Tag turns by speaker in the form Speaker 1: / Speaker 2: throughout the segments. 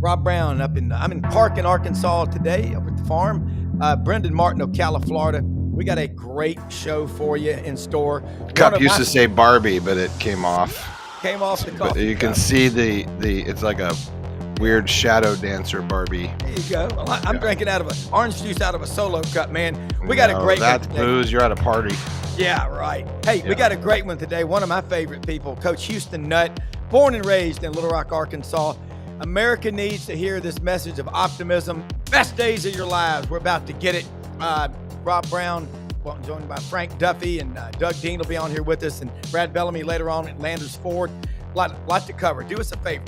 Speaker 1: Rob Browne I'm in Parkin, Arkansas today over at the farm. Brendan Martin, Ocala, Florida. We got a great show for you in store.
Speaker 2: Cup used to say Barbie, but it came off.
Speaker 1: Came off the coffee
Speaker 2: But you can
Speaker 1: cup.
Speaker 2: see the it's like a weird shadow dancer Barbie.
Speaker 1: There you go. Well, I'm drinking out of an orange juice out of a Solo cup, man. We got a great one
Speaker 2: That's
Speaker 1: today.
Speaker 2: booze. You're at a party.
Speaker 1: Yeah, right. Hey, we got a great one today. One of my favorite people, Coach Houston Nutt, born and raised in Little Rock, Arkansas. America needs to hear this message of optimism. Best days of your lives. We're about to get it. Rob Browne, joined by Frank Duffy, and Doug Dean will be on here with us, and Brad Bellamy later on at Landers Ford. Lot to cover. Do us a favor.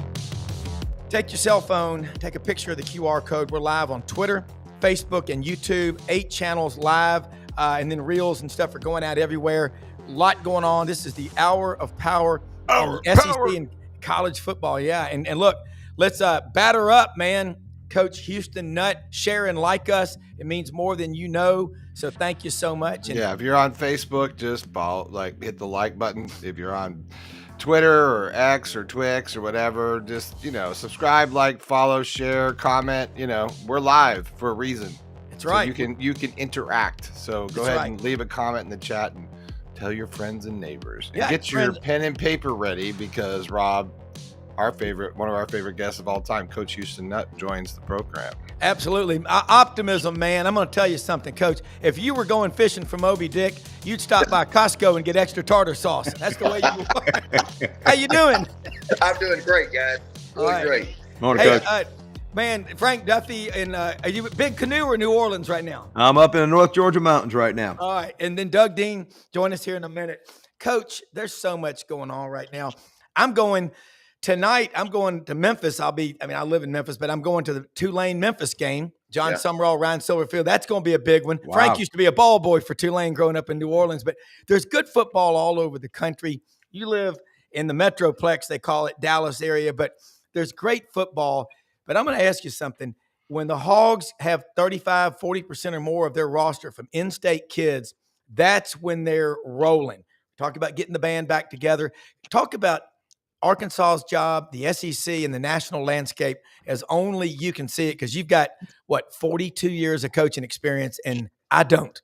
Speaker 1: Take your cell phone, take a picture of the QR code. We're live on Twitter, Facebook, and YouTube. 8 channels live, and then reels and stuff are going out everywhere. A lot going on. This is the hour of power in SEC and college football. Yeah, and look, let's batter up, man. Coach Houston Nutt, share and like us. It means more than you know. So thank you so much. And
Speaker 2: if you're on Facebook, just hit the like button. If you're on Twitter or X or Twix or whatever, just, subscribe, like, follow, share, comment. We're live for a reason.
Speaker 1: That's right.
Speaker 2: So you can interact. So go ahead and leave a comment in the chat and tell your friends and neighbors. And get your pen and paper ready, because Rob, one of our favorite guests of all time, Coach Houston Nutt, joins the program.
Speaker 1: Absolutely. Optimism, man. I'm going to tell you something, Coach. If you were going fishing for Moby Dick, you'd stop by Costco and get extra tartar sauce. That's the way you are. How you doing?
Speaker 3: I'm doing great, guys. Really great.
Speaker 4: Morning, Coach.
Speaker 1: Man, Frank Duffy, and are you Big Canoe or New Orleans right now?
Speaker 4: I'm up in the North Georgia mountains right now.
Speaker 1: All right. And then Doug Dean, join us here in a minute. Coach, there's so much going on right now. Tonight, I'm going to Memphis. I live in Memphis, but I'm going to the Tulane Memphis game. John Summerall, Ryan Silverfield. That's going to be a big one. Wow. Frank used to be a ball boy for Tulane growing up in New Orleans, but there's good football all over the country. You live in the Metroplex, they call it, Dallas area, but there's great football. But I'm going to ask you something. When the Hogs have 35, 40% or more of their roster from in-state kids, that's when they're rolling. Talk about getting the band back together. Talk about Arkansas's job, the SEC, and the national landscape as only you can see it, because you've got, 42 years of coaching experience, and I don't.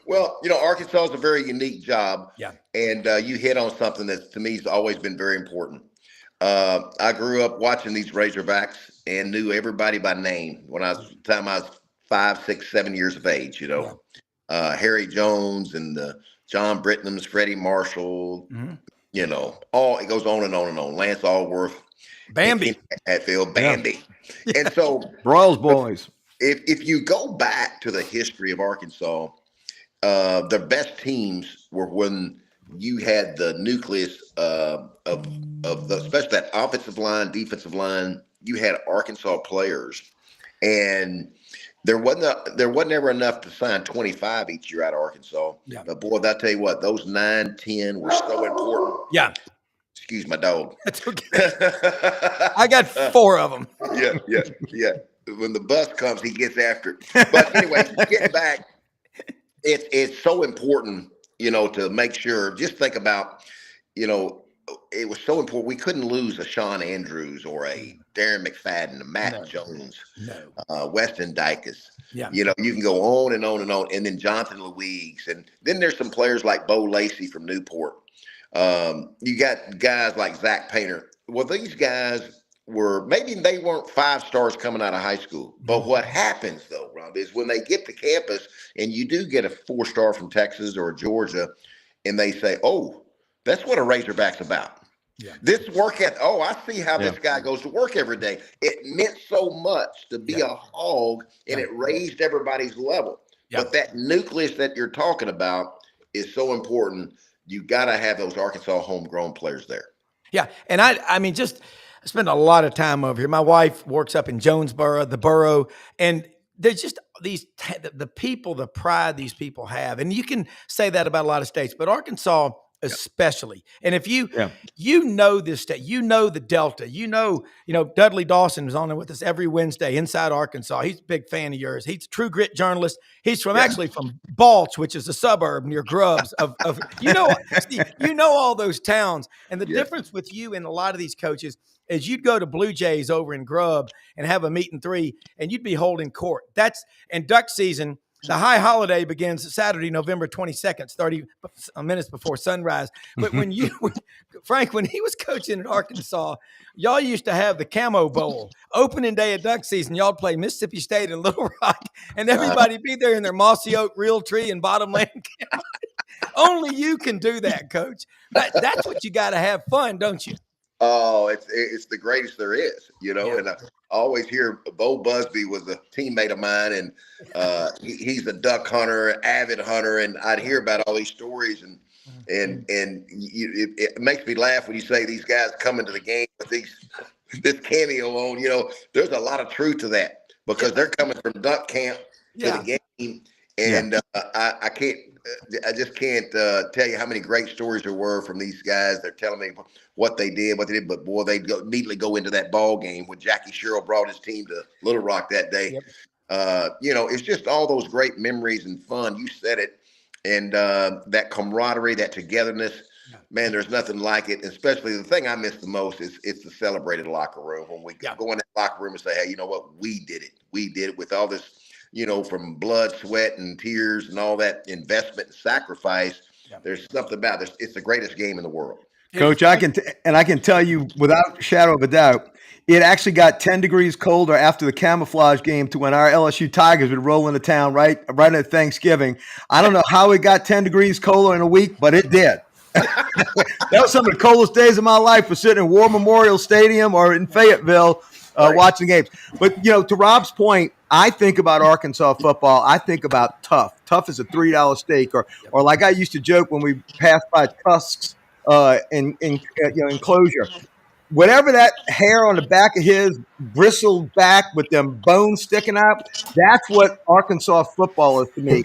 Speaker 3: Well, Arkansas is a very unique job.
Speaker 1: Yeah.
Speaker 3: And you hit on something that to me has always been very important. I grew up watching these Razorbacks and knew everybody by name when I was 5, 6, 7 years of age, Harry Jones and John Britton's, Freddie Marshall, it goes on and on and on. Lance Allworth,
Speaker 1: Bambi,
Speaker 3: Hatfield, Bambi. Yeah. And so
Speaker 4: Broyles boys.
Speaker 3: If you go back to the history of Arkansas, the best teams were when you had the nucleus of especially that offensive line, defensive line. You had Arkansas players, and there wasn't ever enough to sign 25 each year out of Arkansas. Yeah. But boy, I tell you what, those 9, 10 were so important.
Speaker 1: Yeah.
Speaker 3: Excuse my dog.
Speaker 1: That's okay. I got 4 of them.
Speaker 3: Yeah. When the bus comes, he gets after it. But anyway, getting back, it's so important, to make sure. Just think about, it was so important. We couldn't lose a Sean Andrews or a Darren McFadden, a Matt Jones, Weston Dykes. Yeah. You can go on and on and on. And then Jonathan Louise. And then there's some players like Bo Lacey from Newport. You got guys like Zach Painter. Well, these guys maybe they weren't 5 stars coming out of high school. But what happens, though, Rob, is when they get to campus and you do get a 4-star from Texas or Georgia, and they say, oh, that's what a Razorback's about. Yeah. This work I see how this guy goes to work every day. It meant so much to be a Hog, and it raised everybody's level. Yeah. But that nucleus that you're talking about is so important. You got to have those Arkansas homegrown players there.
Speaker 1: Yeah, and I spend a lot of time over here. My wife works up in Jonesboro, the borough, and there's just the people, the pride these people have. And you can say that about a lot of states, but Arkansas especially. And if you know this state, the Delta, Dudley Dawson is on there with us every Wednesday, Inside Arkansas. He's a big fan of yours. He's a true grit journalist. He's actually from Balch, which is a suburb near Grubbs Steve, all those towns. And the difference with you and a lot of these coaches, is you'd go to Blue Jays over in Grub and have a meet and three, and you'd be holding court. And duck season. The high holiday begins Saturday, November 22nd, 30 minutes before sunrise. But Frank, when he was coaching at Arkansas, y'all used to have the Camo Bowl. Opening day of duck season, y'all play Mississippi State and Little Rock, and everybody be there in their mossy oak Realtree and Bottomland County. Only you can do that, Coach. That's what you got to have fun, don't you?
Speaker 3: Oh, it's the greatest there is, and I always hear Bo Busby was a teammate of mine, and he's a duck hunter, avid hunter, and I'd hear about all these stories, and it makes me laugh when you say these guys come into the game with this cameo on. There's a lot of truth to that because they're coming from duck camp to the game, and I just can't tell you how many great stories there were from these guys. They're telling me what they did, but boy, they immediately go into that ball game when Jackie Sherrill brought his team to Little Rock that day. Yep. It's just all those great memories and fun. You said it, and that camaraderie, that togetherness. Yeah. Man, there's nothing like it. Especially the thing I miss the most is it's the celebrated locker room when we go in that locker room and say, "Hey, you know what? We did it. We did it with all this." From blood, sweat, and tears and all that investment and sacrifice, there's something about this. It's the greatest game in the world.
Speaker 4: Coach, I can tell you without a shadow of a doubt, it actually got 10 degrees colder after the camouflage game to when our LSU Tigers would roll into town right at Thanksgiving. I don't know how it got 10 degrees colder in a week, but it did. That was some of the coldest days of my life, was sitting in War Memorial Stadium or in Fayetteville watching games. But, to Rob's point, I think about Arkansas football. I think about tough. Tough is a $3 steak, or like I used to joke when we passed by Tusk's enclosure. Whatever that hair on the back of his bristled back with them bones sticking out, that's what Arkansas football is to me.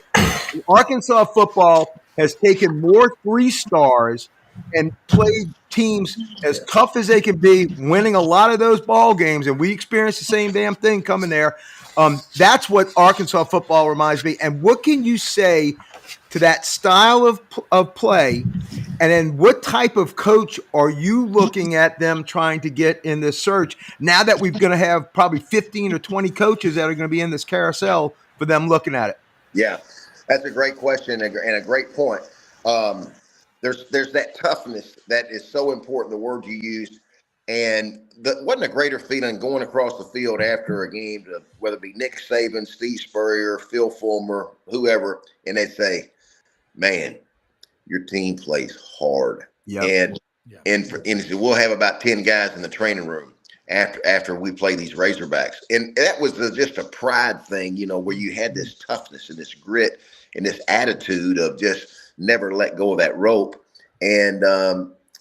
Speaker 4: Arkansas football has taken more 3-stars and played teams as tough as they can be, winning a lot of those ball games, and we experienced the same damn thing coming there. That's what Arkansas football reminds me. And what can you say to that style of play? And then what type of coach are you looking at them trying to get in this search now that we're going to have probably 15 or 20 coaches that are going to be in this carousel for them looking at it?
Speaker 3: Yeah, that's a great question and a great point. There's that toughness that is so important, the word you used. And wasn't a greater feeling going across the field after a game, whether it be Nick Saban, Steve Spurrier, Phil Fulmer, whoever, and they say, man, your team plays hard. Yep. And we'll have about 10 guys in the training room after we play these Razorbacks. And that was just a pride thing, where you had this toughness and this grit and this attitude of just never let go of that rope. And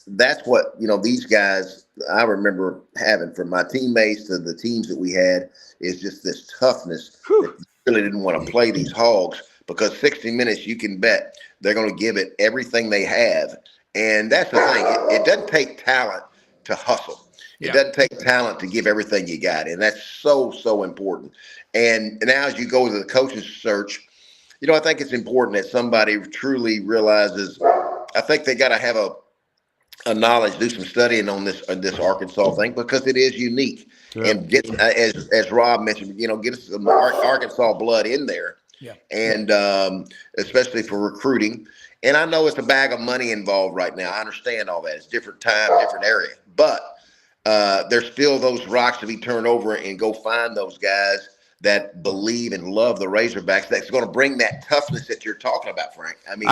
Speaker 3: that's what, these guys I remember having, from my teammates to the teams that we had, is just this toughness that you really didn't want to play these hogs, because 60 minutes, you can bet they're going to give it everything they have. And that's the thing. It doesn't take talent to hustle. It doesn't take talent to give everything you got. And that's so, so important. And now as you go to the coaching search, I think it's important that somebody truly realizes, I think they got to have a knowledge, do some studying on this Arkansas thing, because it is unique. Sure. And get, as Rob mentioned, get some Arkansas blood in there. Yeah. And especially for recruiting. And I know it's a bag of money involved right now. I understand all that. It's different time, different area. But there's still those rocks to be turned over, and go find those guys that believe and love the Razorbacks. That's going to bring that toughness that you're talking about, Frank. I mean,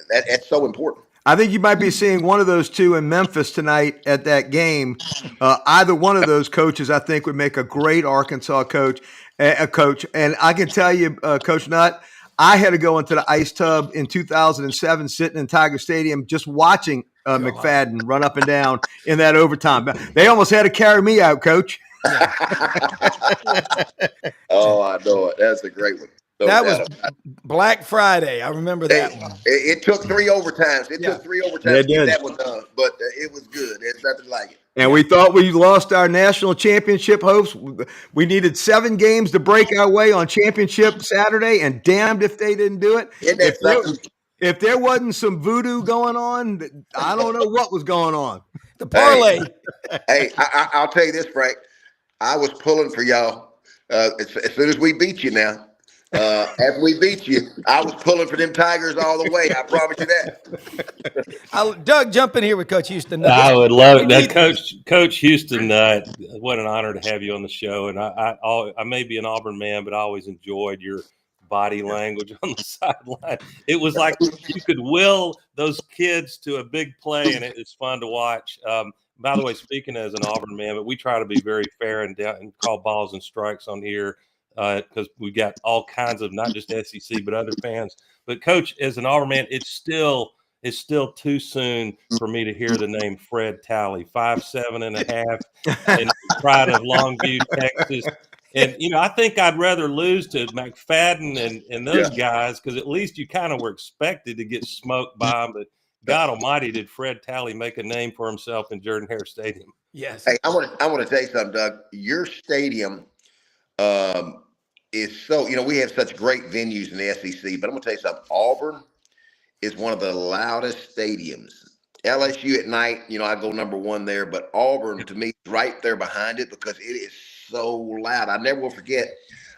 Speaker 3: that's so important.
Speaker 4: I think you might be seeing one of those two in Memphis tonight at that game. Either one of those coaches, I think, would make a great Arkansas coach. And I can tell you, Coach Nutt, I had to go into the ice tub in 2007, sitting in Tiger Stadium, just watching McFadden run up and down in that overtime. They almost had to carry me out, Coach.
Speaker 3: Oh, I know it. That's a great one.
Speaker 1: That was Black Friday. I remember that one.
Speaker 3: It took 3 overtimes. It took 3 overtimes to get that one done, but it was good. There's nothing like it.
Speaker 4: And we thought we lost our national championship hopes. We needed 7 games to break our way on championship Saturday, and damned if they didn't do it. If there wasn't some voodoo going on, I don't know what was going on.
Speaker 1: The parlay.
Speaker 3: Hey, I'll tell you this, Frank. I was pulling for y'all as soon as we beat you now. After we beat you, I was pulling for them Tigers all the way. I promise you that.
Speaker 1: Doug, jump in here with Coach Houston Nutt.
Speaker 5: I would love it. That Coach Houston Nutt, what an honor to have you on the show. And I may be an Auburn man, but I always enjoyed your body language on the sideline. It was like you could will those kids to a big play, and it's fun to watch. By the way, speaking as an Auburn man, but we try to be very fair and call balls and strikes on here because we got all kinds of not just SEC but other fans. But Coach, as an Auburn man, it's still too soon for me to hear the name Fred Talley, 5'7.5", and pride of Longview, Texas. And, I think I'd rather lose to McFadden and those guys because at least you kind of were expected to get smoked by them. But God almighty, did Fred Talley make a name for himself in Jordan-Hare Stadium?
Speaker 1: Yes.
Speaker 3: Hey, I want to tell you something, Doug. Your stadium is so, we have such great venues in the SEC, but I'm going to tell you something. Auburn is one of the loudest stadiums. LSU at night, I go number one there, but Auburn to me is right there behind it because it is so loud. I never will forget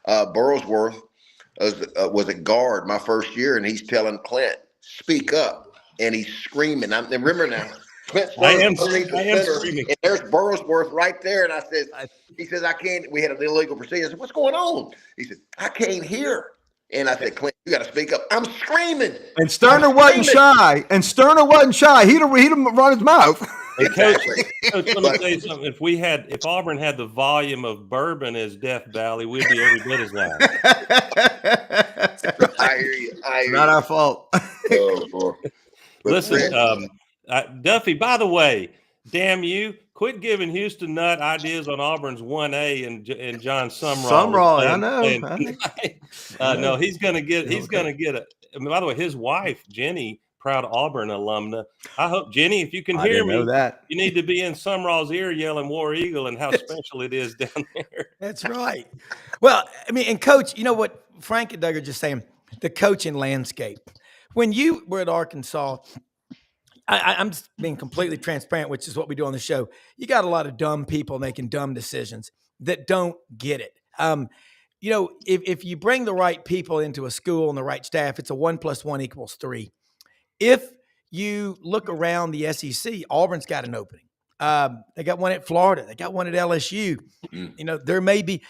Speaker 3: Burrowsworth was a guard my first year, and he's telling Clint, speak up. And he's screaming. And remember now, Clint
Speaker 5: I am screaming.
Speaker 3: And there's Burrowsworth right there. And he says, I can't. We had an illegal procedure. I said, what's going on? He said, I can't hear. And I said, Clint, you got to speak up. I'm screaming.
Speaker 4: And Sterner wasn't shy. He'd run his mouth.
Speaker 5: Hey, Coach, let me tell you something. If Auburn had the volume of bourbon as Death Valley, we'd be every bit as loud.
Speaker 3: I hear you.
Speaker 4: Not our fault.
Speaker 5: Listen, Duffy, by the way, damn you, quit giving Houston Nutt ideas on Auburn's 1A and John Sumrall.
Speaker 4: I know.
Speaker 5: No, he's going to get by the way, his wife, Jenny, proud Auburn alumna. I hope, Jenny, if you can hear me, you need to be in Sumrall's ear yelling War Eagle and how special it is down there.
Speaker 1: That's right. Well, and Coach, you know what Frank and Doug are just saying, the coaching landscape. When you were at Arkansas, I'm just being completely transparent, which is what we do on the show. You got a lot of dumb people making dumb decisions that don't get it. If you bring the right people into a school and the right staff, it's a 1 + 1 = 3. If you look around the SEC, Auburn's got an opening. They got one at Florida. They got one at LSU. There may be,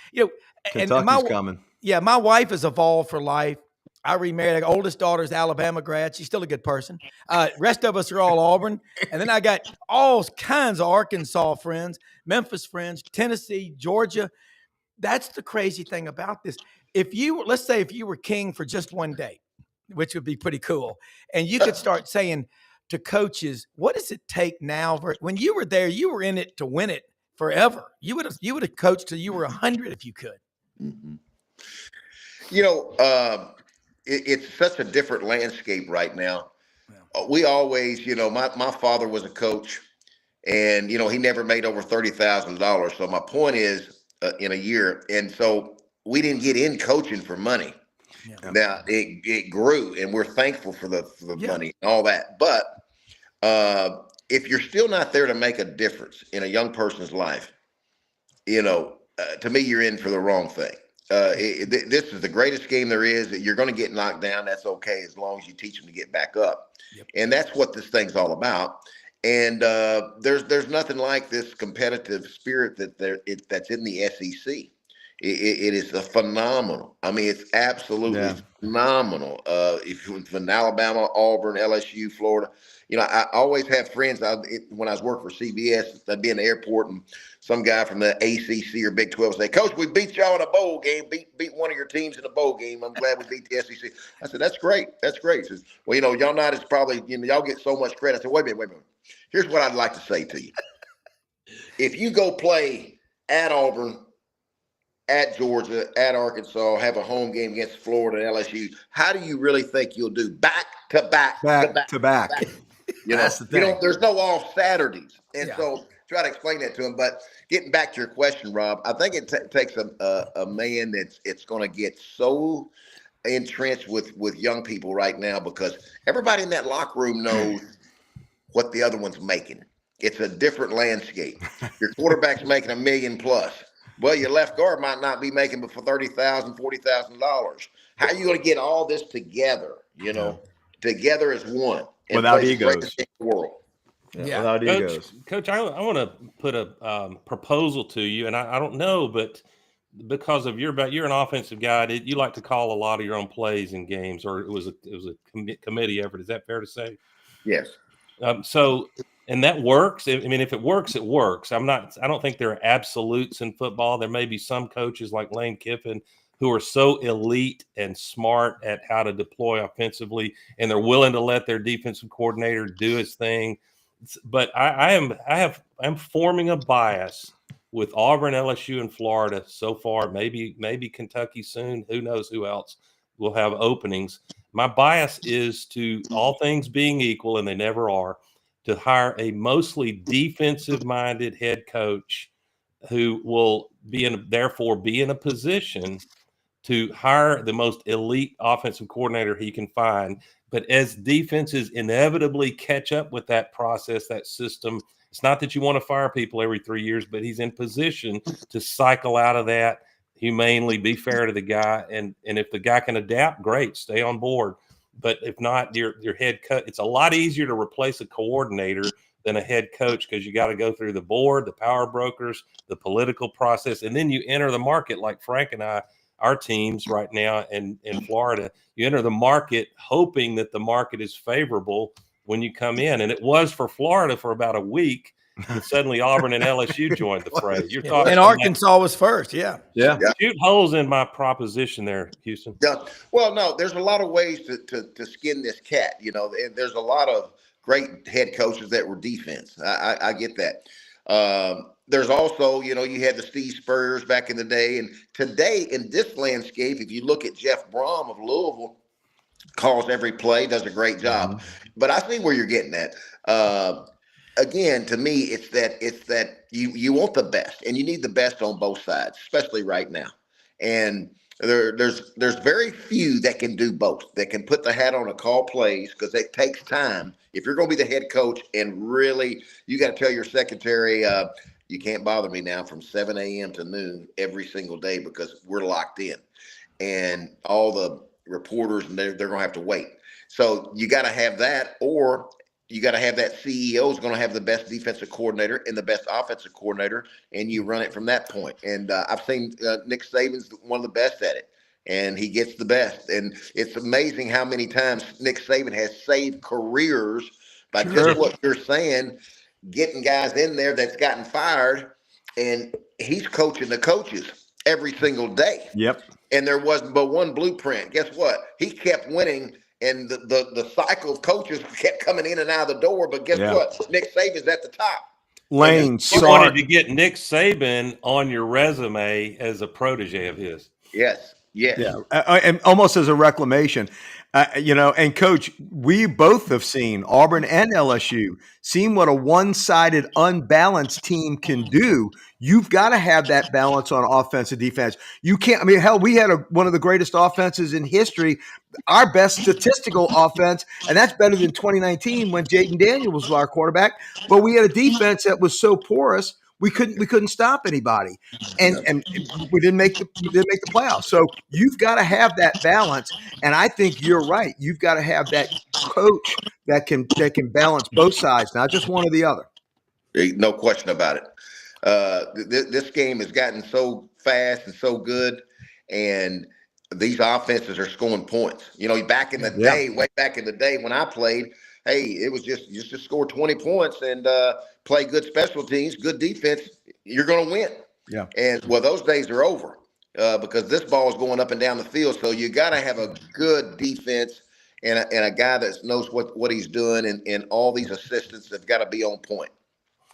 Speaker 4: Kentucky's coming.
Speaker 1: Yeah, my wife is evolved for life. I remarried. Our oldest daughter's Alabama grad. She's still a good person. Rest of us are all Auburn. And then I got all kinds of Arkansas friends, Memphis friends, Tennessee, Georgia. That's the crazy thing about this. Let's say if you were king for just one day, which would be pretty cool, and you could start saying to coaches, what does it take now? When you were there, you were in it to win it forever. You would have coached till you were 100 if you could.
Speaker 3: Mm-hmm. It's such a different landscape right now. Yeah. We always, my father was a coach, and, he never made over $30,000. So my point is in a year. And so we didn't get in coaching for money. Yeah. Now it grew, and we're thankful for the money and all that. But if you're still not there to make a difference in a young person's life, to me, you're in for the wrong thing. This is the greatest game there is. You're going to get knocked down. That's okay, as long as you teach them to get back up. Yep. And that's what this thing's all about. And there's nothing like this competitive spirit that's in the SEC. It is a phenomenal. It's absolutely phenomenal. If you're from Alabama, Auburn, LSU, Florida, I always have friends. When I was working for CBS, I'd be in the airport, and some guy from the ACC or Big 12 say, "Coach, we beat y'all in a bowl game. Beat one of your teams in a bowl game. I'm glad we beat the SEC." I said, "That's great. That's great." He says, "Well, y'all not as probably y'all get so much credit." I said, "Wait a minute. Here's what I'd like to say to you. If you go play at Auburn, at Georgia, at Arkansas, have a home game against Florida and LSU, how do you really think you'll do back to back?
Speaker 4: That's the thing.
Speaker 3: There's no off Saturdays. And so try to explain that to him. But getting back to your question, Rob, I think it takes a man it's going to get so entrenched with young people right now because everybody in that locker room knows what the other one's making. It's a different landscape. Your quarterback's making $1 million plus. Well, your left guard might not be making but for $30,000, $40,000. How are you going to get all this together? Together as one and
Speaker 4: without
Speaker 3: play
Speaker 4: egos
Speaker 3: in the world.
Speaker 1: Yeah.
Speaker 4: Without egos.
Speaker 5: Coach, I want to put a proposal to you, and I don't know, but because of you're an offensive guy, you like to call a lot of your own plays in games, or it was a committee effort. Is that fair to say?
Speaker 3: Yes.
Speaker 5: And that works. I mean, if it works, it works. I don't think there are absolutes in football. There may be some coaches like Lane Kiffin who are so elite and smart at how to deploy offensively, and they're willing to let their defensive coordinator do his thing. But I'm forming a bias with Auburn, LSU, and Florida so far. Maybe Kentucky soon. Who knows who else will have openings? My bias is to, all things being equal, and they never are, to hire a mostly defensive-minded head coach who will therefore be in a position to hire the most elite offensive coordinator he can find. But as defenses inevitably catch up with that process, that system, it's not that you want to fire people every 3 years, but he's in position to cycle out of that humanely, be fair to the guy. And if the guy can adapt, great, stay on board. But if not, your head coach, it's a lot easier to replace a coordinator than a head coach because you got to go through the board, the power brokers, the political process, and then you enter the market like Frank and our teams right now in Florida. You enter the market hoping that the market is favorable when you come in. And it was for Florida for about a week. And suddenly Auburn and LSU joined the fray. You're talking,
Speaker 1: and Arkansas was first. Yeah.
Speaker 5: Shoot holes in my proposition there, Houston.
Speaker 3: Yeah. Well, no, there's a lot of ways to skin this cat. There's a lot of great head coaches that were defense. I get that. There's also, you had the Steve Spurriers back in the day. And today in this landscape, if you look at Jeff Brom of Louisville, calls every play, does a great job. But I see where you're getting at. Again, to me, it's that you want the best, and you need the best on both sides, especially right now. And there's very few that can do both, that can put the hat on and call plays, because it takes time. If you're going to be the head coach and really, you got to tell your secretary, you can't bother me now from 7 a.m. to noon every single day because we're locked in. And all the reporters, and they're going to have to wait. So you got to have that, or you got to have that CEO is going to have the best defensive coordinator and the best offensive coordinator, and you run it from that point. And I've seen Nick Saban's one of the best at it, and he gets the best. And it's amazing how many times Nick Saban has saved careers by just what you're saying, getting guys in there that's gotten fired, and he's coaching the coaches every single day.
Speaker 4: Yep.
Speaker 3: And there wasn't but one blueprint. Guess what? He kept winning. And the cycle of coaches kept coming in and out of the door. But guess what? Nick Saban's at the top.
Speaker 4: Lane
Speaker 5: You wanted to get Nick Saban on your resume as a protege of his.
Speaker 3: Yes.
Speaker 4: Yeah. And almost as a reclamation. And Coach, we both have seen Auburn and LSU, seen what a one-sided, unbalanced team can do. You've got to have that balance on offense and defense. You can't. I mean, hell, we had one of the greatest offenses in history, our best statistical offense, and that's better than 2019 when Jaden Daniel was our quarterback. But we had a defense that was so porous. We couldn't stop anybody, and we didn't make the playoffs. So you've got to have that balance, and I think you're right. You've got to have that coach that can balance both sides, not just one or the other.
Speaker 3: No question about it. This game has gotten so fast and so good, and these offenses are scoring points. Back in the day, way back in the day when I played, hey, it was just score 20 points and play good special teams, good defense, you're going to win.
Speaker 4: Yeah.
Speaker 3: And those days are over because this ball is going up and down the field. So you got to have a good defense and a guy that knows what he's doing, and all these assistants have got to be on point.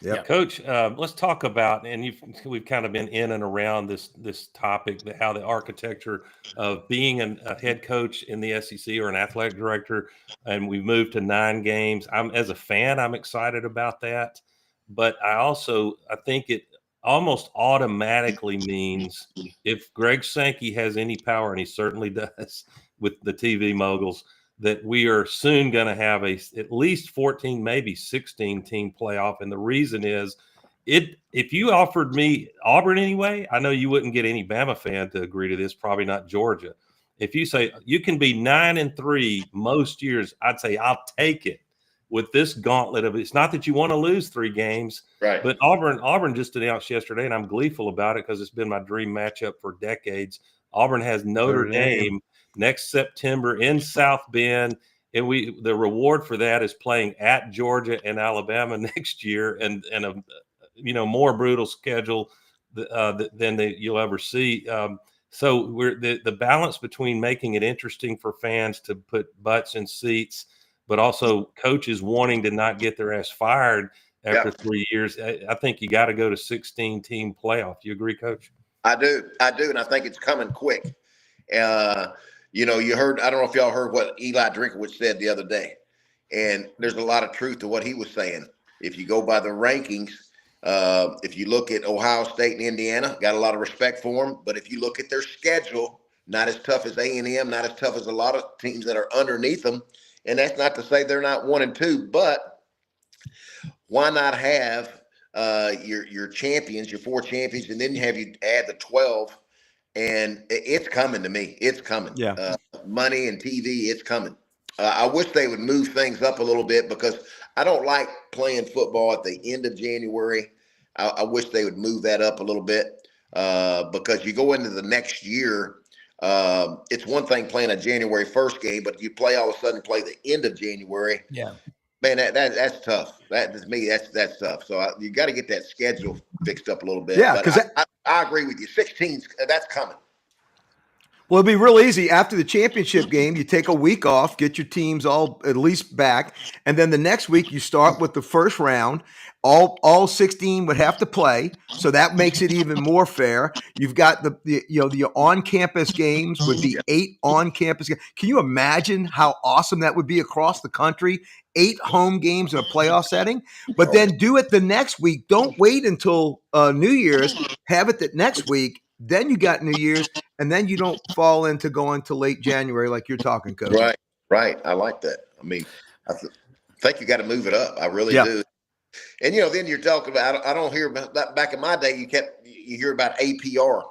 Speaker 5: Yeah, Coach, let's talk about, and we've kind of been in and around this topic, how the architecture of being a head coach in the SEC or an athletic director, and we've moved to 9 games. As a fan, I'm excited about that, but I think it almost automatically means if Greg Sankey has any power, and he certainly does, with the TV moguls that we are soon going to have at least 14, maybe 16 team playoff. And the reason is if you offered me Auburn anyway, I know you wouldn't get any Bama fan to agree to this, probably not Georgia. If you say you can be 9-3 most years, I'd say I'll take it with this gauntlet of it's not that you want to lose 3 games,
Speaker 3: right?
Speaker 5: But Auburn just announced yesterday, and I'm gleeful about it because it's been my dream matchup for decades. Auburn has Notre Dame next September in South Bend, and the reward for that is playing at Georgia and Alabama next year, and a more brutal schedule than you'll ever see. So we're the balance between making it interesting for fans to put butts in seats, but also coaches wanting to not get their ass fired after 3 years. I think you got to go to 16-team playoff. You agree, Coach?
Speaker 3: I do, and I think it's coming quick. You heard, I don't know if y'all heard what Eli Drinkowitz said the other day, and there's a lot of truth to what he was saying. If you go by the rankings, if you look at Ohio State and Indiana, got a lot of respect for them, but if you look at their schedule, not as tough as A&M, not as tough as a lot of teams that are underneath them, and that's not to say they're not 1 and 2, but why not have your champions, your 4 champions, and then you add the 12, and it's coming to me. It's coming.
Speaker 1: Yeah.
Speaker 3: Money and TV, it's coming. I wish they would move things up a little bit because I don't like playing football at the end of January. I wish they would move that up a little bit because you go into the next year. It's one thing playing a January 1st game, but you all of a sudden play the end of January.
Speaker 1: Yeah.
Speaker 3: Man, that's tough. To me, that's tough. So you got to get that schedule fixed up a little bit.
Speaker 4: Yeah,
Speaker 3: because I agree with you. 16, that's coming.
Speaker 4: Well, it'd be real easy. After the championship game, you take a week off, get your teams all at least back, and then the next week you start with the first round. All 16 would have to play, so that makes it even more fair. You've got the on-campus games would be 8 on-campus games. Can you imagine how awesome that would be across the country? 8 home games in a playoff setting, but then do it the next week. Don't wait until New Year's. Have it that next week. Then you got New Year's, and then you don't fall into going to late January like you're talking, Coach.
Speaker 3: Right. I like that. I mean, I think you got to move it up. I really do. And, then you're talking about, I don't hear about that. Back in my day, you hear about APR,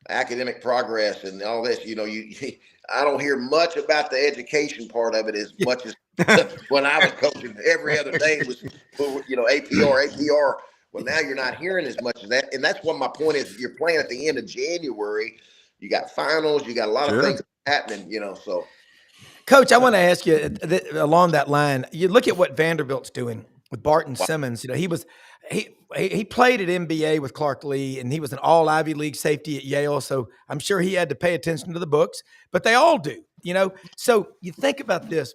Speaker 3: academic progress, and all this. I don't hear much about the education part of it as much as when I was coaching. Every other day was, APR. Well, now you're not hearing as much of that. And that's what my point is. You're playing at the end of January. You got finals. You got a lot of things happening, so.
Speaker 1: Coach, I want to ask you along that line, you look at what Vanderbilt's doing with Barton Simmons. He played at NBA with Clark Lee, and he was an all Ivy League safety at Yale. So I'm sure he had to pay attention to the books, but they all do, So you think about this.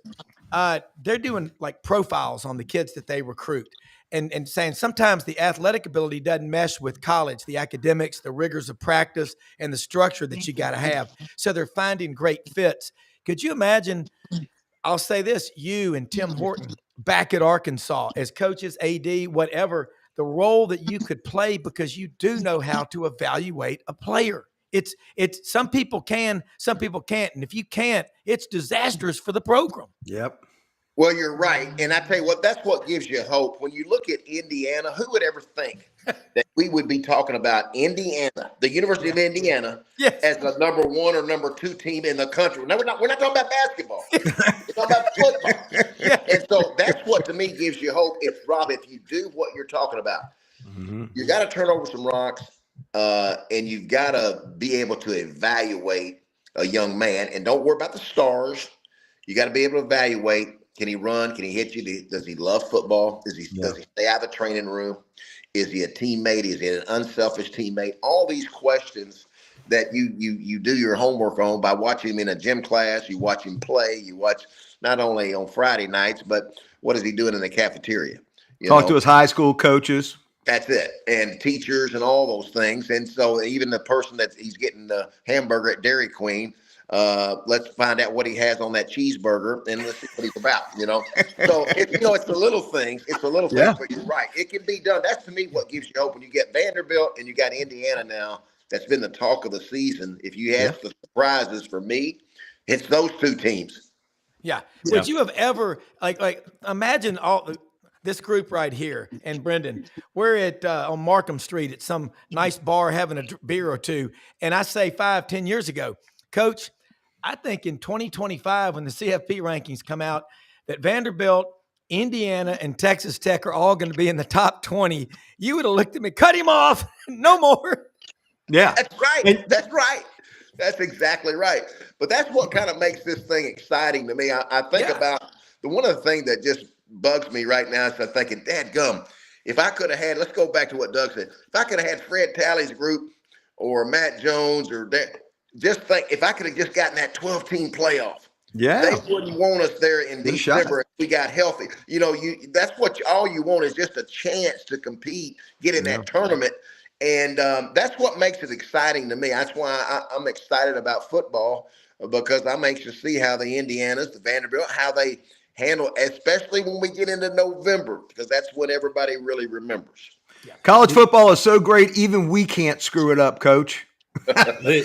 Speaker 1: They're doing like profiles on the kids that they recruit. And saying sometimes the athletic ability doesn't mesh with college, the academics, the rigors of practice, and the structure that you got to have. So they're finding great fits. Could you imagine, I'll say this, you and Tim Horton back at Arkansas as coaches, AD, whatever, the role that you could play because you do know how to evaluate a player. It's some people can, some people can't. And if you can't, it's disastrous for the program.
Speaker 4: Yep.
Speaker 3: Well, you're right. And I tell you what, that's what gives you hope. When you look at Indiana, who would ever think that we would be talking about Indiana, the University of Indiana, as the number 1 or number 2 team in the country? No, we're not talking about basketball. We're talking about football. And so that's what, to me, gives you hope. If you do what you're talking about, you got to turn over some rocks, and you've got to be able to evaluate a young man. And don't worry about the stars. You got to be able to evaluate. Can he run? Can he hit you? Does he love football? Does he stay out of the training room? Is he a teammate? Is he an unselfish teammate? All these questions that you do your homework on by watching him in a gym class. You watch him play. You watch not only on Friday nights, but what is he doing in the cafeteria?
Speaker 4: Talk to his high school coaches.
Speaker 3: That's it. And teachers and all those things. And so even the person that he's getting the hamburger at Dairy Queen, let's find out what he has on that cheeseburger and let's see what he's about, So, it's the little things. It's the little things, but you're right. It can be done. That's, to me, what gives you hope. When you get Vanderbilt and you got Indiana now, that's been the talk of the season. If you ask the surprises for me, It's those two teams.
Speaker 1: Yeah. Would you have ever like imagine all this group right here and Brendan, we're at on Markham Street at some nice bar having a beer or two. And I say 5-10 years ago, Coach, I think in 2025, when the CFP rankings come out, that Vanderbilt, Indiana, and Texas Tech are all going to be in the top 20. You would have looked at me, cut him off, no more.
Speaker 4: Yeah.
Speaker 3: That's right. That's right. That's exactly right. But that's what kind of makes this thing exciting to me. I think about one of the things that just bugs me right now is I'm thinking, dadgum, if I could have had, let's go back to what Doug said. If I could have had Fred Talley's group or Matt Jones or just think, if I could have just gotten that 12-team playoff, they wouldn't want us there in December if we got healthy. You know, that's what all you want is just a chance to compete, get in that tournament. And that's what makes it exciting to me. That's why I'm excited about football, because I'm anxious to see how the Indianas, the Vanderbilt, how they handle, especially when we get into November, because that's what everybody really remembers.
Speaker 4: Yeah. College football is so great, even we can't screw it up, Coach.
Speaker 5: Let me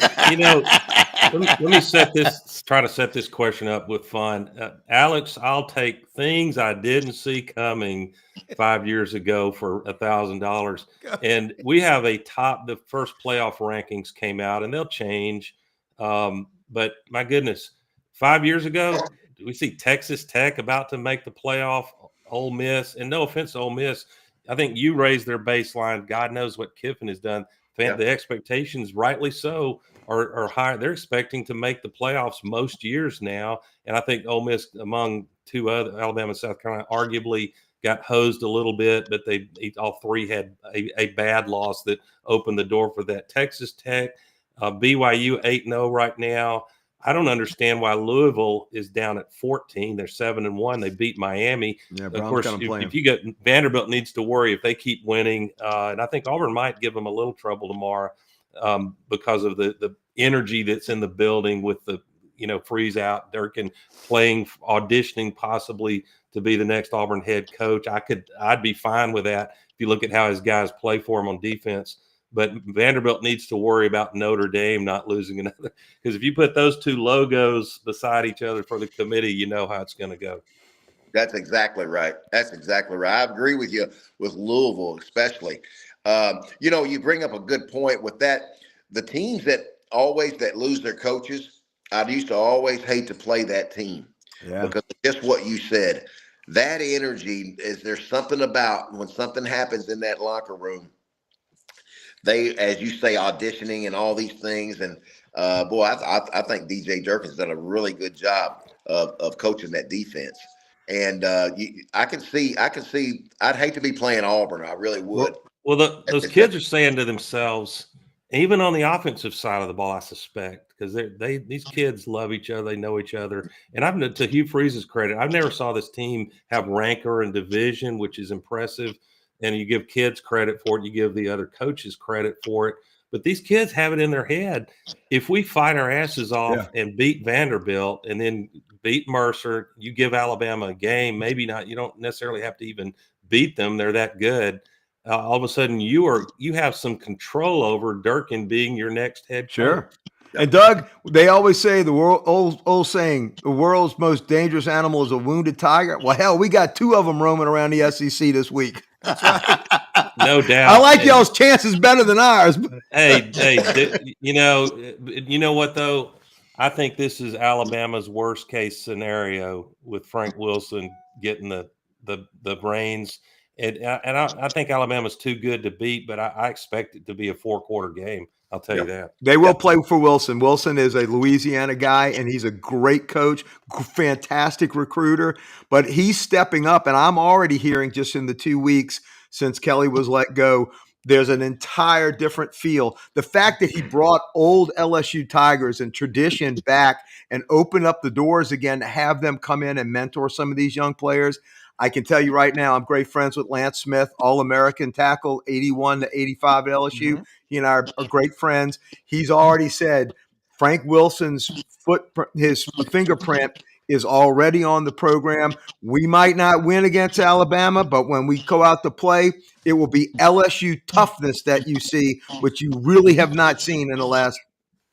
Speaker 5: try to set this question up with fun. Alex, I'll take things I didn't see coming 5 years ago for $1,000. And we have the first playoff rankings came out, and they'll change. But my goodness, 5 years ago, we see Texas Tech about to make the playoff, Ole Miss, and no offense to Ole Miss, I think you raised their baseline. God knows what Kiffin has done. The expectations, rightly so, are high. They're expecting to make the playoffs most years now. And I think Ole Miss, among two other, Alabama and South Carolina, arguably got hosed a little bit, but they all three had a bad loss that opened the door for that. Texas Tech, BYU 8-0 right now. I don't understand why Louisville is down at 14. They're 7-1. They beat Miami. Yeah, of course, if you get Vanderbilt needs to worry if they keep winning, and I think Auburn might give them a little trouble tomorrow because of the energy that's in the building with the freeze out. Durkin playing, auditioning possibly to be the next Auburn head coach. I'd be fine with that if you look at how his guys play for him on defense. But Vanderbilt needs to worry about Notre Dame not losing another. Because if you put those two logos beside each other for the committee, you know how it's going to go.
Speaker 3: That's exactly right. That's exactly right. I agree with you with Louisville, especially. You bring up a good point with that. The teams that lose their coaches, I used to always hate to play that team. Yeah. Because just what you said, that energy there's something about when something happens in that locker room. They, as you say, auditioning and all these things. And I think DJ Durkin's done a really good job of coaching that defense. And I can see. I'd hate to be playing Auburn. I really would.
Speaker 5: Well, those kids are saying to themselves, even on the offensive side of the ball, I suspect, because these kids love each other, they know each other. And to Hugh Freeze's credit, I've never saw this team have rancor and division, which is impressive. And you give kids credit for it. You give the other coaches credit for it. But these kids have it in their head. If we fight our asses off and beat Vanderbilt and then beat Mercer, you give Alabama a game. Maybe not. You don't necessarily have to even beat them. They're that good. All of a sudden, you have some control over Durkin being your next head coach.
Speaker 4: Sure. And Doug, they always say old saying, the world's most dangerous animal is a wounded tiger. Well, hell, we got two of them roaming around the SEC this week.
Speaker 5: That's right. No doubt.
Speaker 4: I like y'all's chances better than ours.
Speaker 5: Hey, you know what though? I think this is Alabama's worst case scenario with Frank Wilson getting the reins. And I think Alabama's too good to beat, but I expect it to be a 4-quarter game. I'll tell you that.
Speaker 4: They will play for Wilson. Wilson is a Louisiana guy, and he's a great coach, fantastic recruiter. But he's stepping up, and I'm already hearing just in the 2 weeks since Kelly was let go, there's an entire different feel. The fact that he brought old LSU Tigers and tradition back and opened up the doors again to have them come in and mentor some of these young players, I can tell you right now, I'm great friends with Lance Smith, All-American tackle, 81 to 85 at LSU. Mm-hmm. He and I are great friends. He's already said Frank Wilson's his fingerprint is already on the program. We might not win against Alabama, but when we go out to play, it will be LSU toughness that you see, which you really have not seen in the last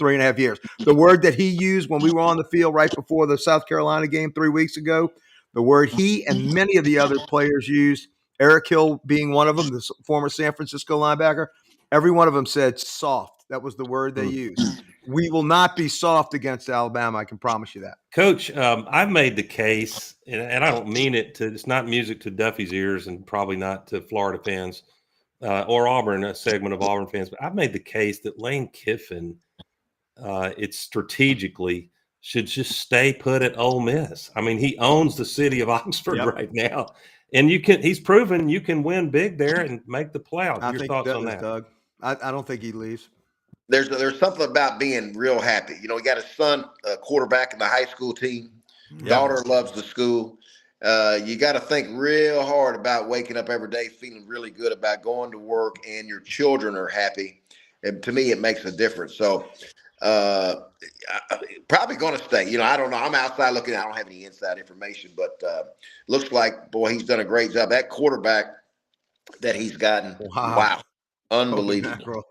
Speaker 4: 3.5 years. The word that he used when we were on the field right before the South Carolina game 3 weeks ago, the word he and many of the other players used, Eric Hill being one of them, the former San Francisco linebacker, every one of them said soft. That was the word they used. We will not be soft against Alabama. I can promise you that.
Speaker 5: Coach, I've made the case, and I don't mean it to, it's not music to Duffy's ears and probably not to Florida fans or Auburn, a segment of Auburn fans, but I've made the case that Lane Kiffin, it's strategically should just stay put at Ole Miss. I mean, he owns the city of Oxford right now. And he's proven you can win big there and make the playoffs. Your thoughts on that?
Speaker 4: Doug. I don't think he leaves.
Speaker 3: There's something about being real happy. You know, he got his son, quarterback in the high school team. Daughter loves the school. You got to think real hard about waking up every day feeling really good about going to work, and your children are happy. And to me, it makes a difference. So probably going to stay. You know, I don't know. I'm outside looking. I don't have any inside information, but looks like, boy, he's done a great job. That quarterback that he's gotten, wow, unbelievable.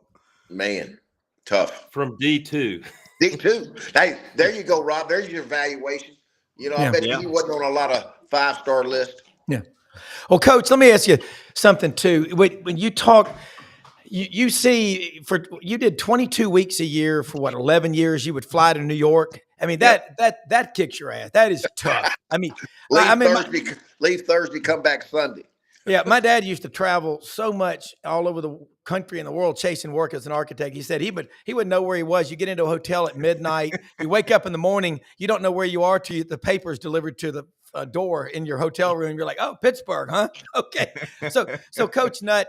Speaker 3: Man, tough.
Speaker 5: From D2.
Speaker 3: D2. Hey, there you go, Rob. There's your evaluation. You know, I bet he wasn't on a lot of 5-star lists.
Speaker 1: Yeah. Well, Coach, let me ask you something too. When you talk, you see, you did 22 weeks a year for 11 years. You would fly to New York. I mean, that kicks your ass. That is tough. I mean,
Speaker 3: leave Thursday, come back Sunday.
Speaker 1: Yeah, my dad used to travel so much all over the country and the world chasing work as an architect. He said he would know where he was. You get into a hotel at midnight. You wake up in the morning. You don't know where you are till the paper's delivered to the door in your hotel room. You're like, oh, Pittsburgh, huh? Okay. So Coach Nutt,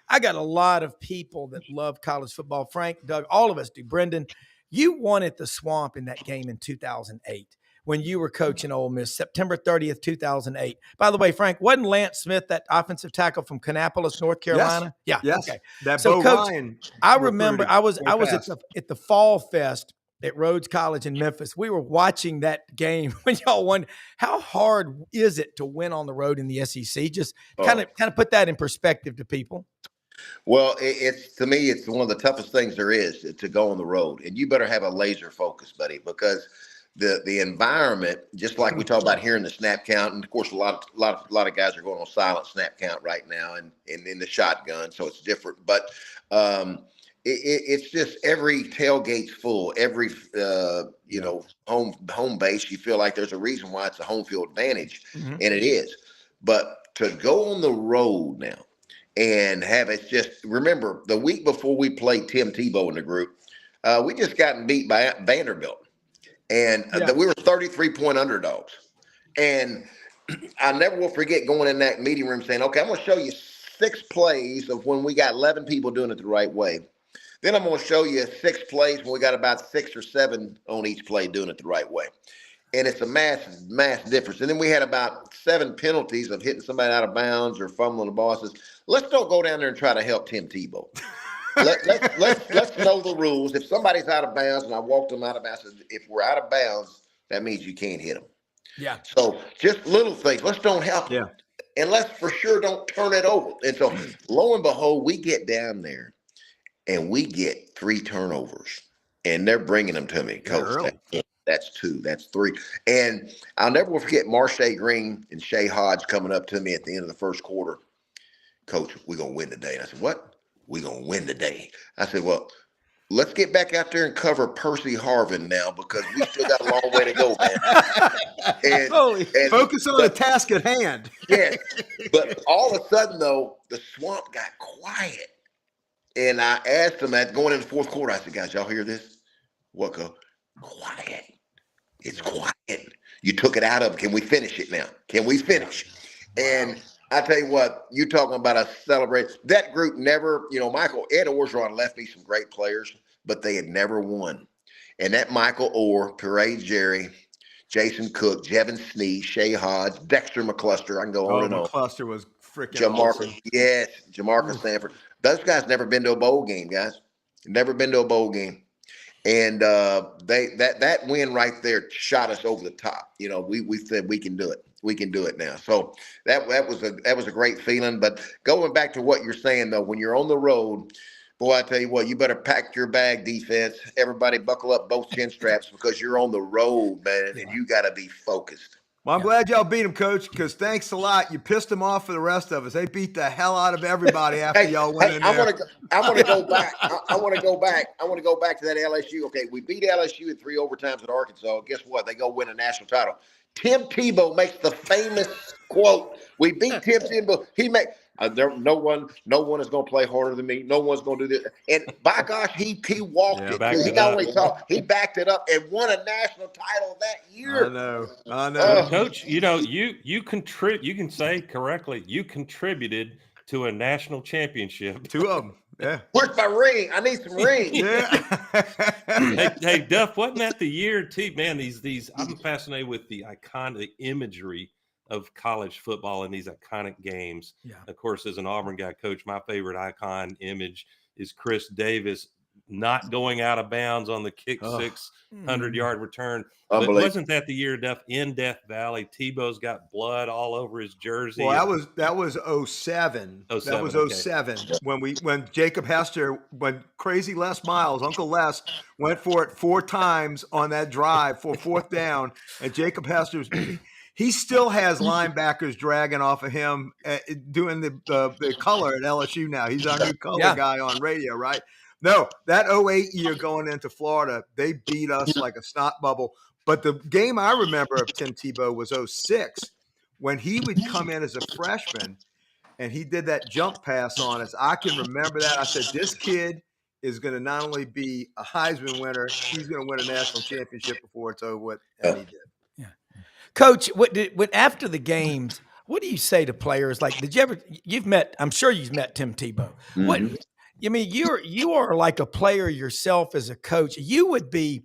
Speaker 1: I got a lot of people that love college football. Frank, Doug, all of us do. Brendan, you won at the Swamp in that game in 2008. When you were coaching Ole Miss, September 30th, 2008. By the way, Frank, wasn't Lance Smith that offensive tackle from Kannapolis, North Carolina?
Speaker 4: Yes.
Speaker 1: Yeah.
Speaker 4: Yes.
Speaker 1: Okay.
Speaker 4: That
Speaker 1: so,
Speaker 4: Bo
Speaker 1: Coach,
Speaker 4: Ryan
Speaker 1: I remember I was at the Fall Fest at Rhodes College in Memphis. We were watching that game when y'all won. How hard is it to win on the road in the SEC? Just kind of put that in perspective to people.
Speaker 3: Well, it's to me, it's one of the toughest things there is to go on the road, and you better have a laser focus, buddy, because the environment, just like we talk about here in the snap count, and of course a lot of guys are going on silent snap count right now, and in the shotgun, so it's different. But it's just every tailgate's full, every home base. You feel like there's a reason why it's a home field advantage, and it is. But to go on the road now and have it, just remember the week before we played Tim Tebow in the group, we just gotten beat by Vanderbilt. And we were 33-point underdogs. And I never will forget going in that meeting room saying, okay, I'm going to show you 6 plays of when we got 11 people doing it the right way. Then I'm going to show you 6 plays when we got about 6 or 7 on each play doing it the right way. And it's a mass difference. And then we had about 7 penalties of hitting somebody out of bounds or fumbling the ball. Says, let's don't go down there and try to help Tim Tebow. Let's know the rules. If somebody's out of bounds, and I walked them out of bounds, if we're out of bounds, that means you can't hit them. Yeah. So just little things. Let's don't help them. And let's for sure don't turn it over. And so lo and behold, we get down there and we get 3 turnovers, and they're bringing them to me. Coach, that's 2, that's 3. And I'll never forget Marshae Green and Shea Hodge coming up to me at the end of the first quarter. Coach, we're going to win today. And I said, what? We're going to win today. I said, well, let's get back out there and cover Percy Harvin now, because we still got a long way to go, man. And
Speaker 4: focus on the task at hand.
Speaker 3: Yeah. But all of a sudden, though, the Swamp got quiet. And I asked them going in the fourth quarter, I said, guys, y'all hear this? What, go? Quiet. It's quiet. You took it out of them. Can we finish it now? Can we finish? And I tell you what, you talking about a celebration. That group never, Ed Orgeron left me some great players, but they had never won. And that Michael Orr, Parade Jerry, Jason Cook, Jevin Sneed, Shea Hodge, Dexter McCluster, I can go on and on.
Speaker 4: McCluster was freaking
Speaker 3: awesome. Yes, Jamarcus Sanford. Those guys never been to a bowl game, guys. Never been to a bowl game. And that win right there shot us over the top. We said we can do it. We can do it now. So that was a great feeling. But going back to what you're saying, though, when you're on the road, Boy, I tell you what, you better pack your bag, defense. Everybody buckle up both chin straps because you're on the road, man, and you got to be focused.
Speaker 4: Well, I'm glad y'all beat them, Coach, because thanks a lot. You pissed them off for the rest of us. They beat the hell out of everybody after y'all went in there.
Speaker 3: I want to go back. I want to go back. I want to go back to that LSU. Okay, we beat LSU in 3 overtimes at Arkansas. Guess what? They go win a national title. Tim Tebow makes the famous quote. We beat Tim Tebow. He made no one is going to play harder than me. No one's going to do this. And by gosh, he walked it. He not only talked, he backed it up and won a national title that year.
Speaker 4: I know.
Speaker 5: Coach, you contribute. You can say correctly. You contributed to a national championship.
Speaker 4: 2 of them. Yeah.
Speaker 3: Where's my ring? I need some rings.
Speaker 4: Yeah.
Speaker 5: hey, Duff, wasn't that the year? Man, these. I'm fascinated with the imagery of college football and these iconic games.
Speaker 1: Yeah.
Speaker 5: Of course, as an Auburn guy, Coach, my favorite icon image is Chris Davis not going out of bounds on the kick 600-yard return. But wasn't that the year in Death Valley? Tebow's got blood all over his jersey.
Speaker 4: Well, that was 07. That was 07 when Jacob Hester, when crazy Les Miles, Uncle Les, went for it 4 times on that drive for 4th down, and Jacob Hester he still has linebackers dragging off of him, doing the color at LSU now. He's our new color guy on radio, right? No, that 08 year going into Florida, they beat us like a snot bubble. But the game I remember of Tim Tebow was 06, when he would come in as a freshman and he did that jump pass on us. I can remember that. I said, this kid is going to not only be a Heisman winner, he's going to win a national championship before it's over with. And he did.
Speaker 1: Coach, after the games, what do you say to players? Like, I'm sure you've met Tim Tebow.
Speaker 3: Mm-hmm.
Speaker 1: You are like a player yourself as a coach. You would be,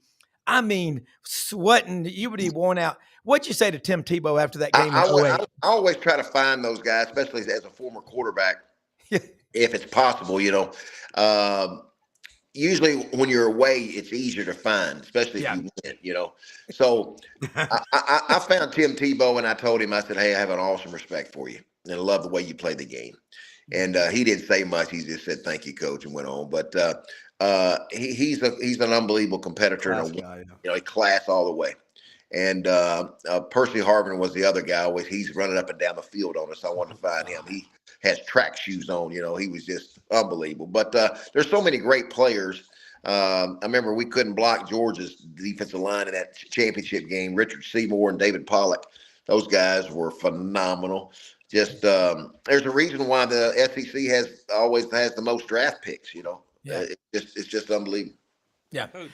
Speaker 1: sweating. You would be worn out. What'd you say to Tim Tebow after that game?
Speaker 3: I always try to find those guys, especially as a former quarterback, if it's possible, usually when you're away, it's easier to find, especially if you win, So I found Tim Tebow and I told him, I said, hey, I have an awesome respect for you and I love the way you play the game. And he didn't say much. He just said, thank you, coach, and went on. But he's an unbelievable competitor. A class all the way. And Percy Harvin was the other guy. He's running up and down the field on us. I wanted to find him. He has track shoes on. He was just unbelievable. But there's so many great players. I remember we couldn't block Georgia's defensive line in that championship game. Richard Seymour and David Pollock. Those guys were phenomenal. Just there's a reason why the SEC always has the most draft picks. It's just unbelievable.
Speaker 1: Yeah,
Speaker 5: Coach,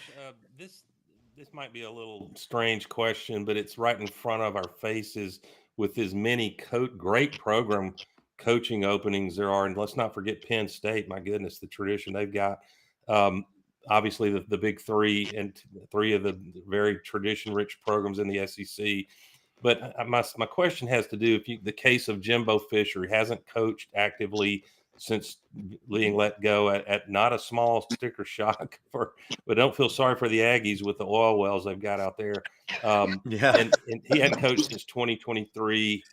Speaker 5: this might be a little strange question, but it's right in front of our faces with as many great program coaching openings there are. And let's not forget Penn State. My goodness, the tradition they've got. Obviously, the big 3 and 3 of the very tradition-rich programs in the SEC. But my question has to do with the case of Jimbo Fisher. He hasn't coached actively since being let go at not a small sticker shock but don't feel sorry for the Aggies with the oil wells they've got out there. And he hadn't coached since 2023.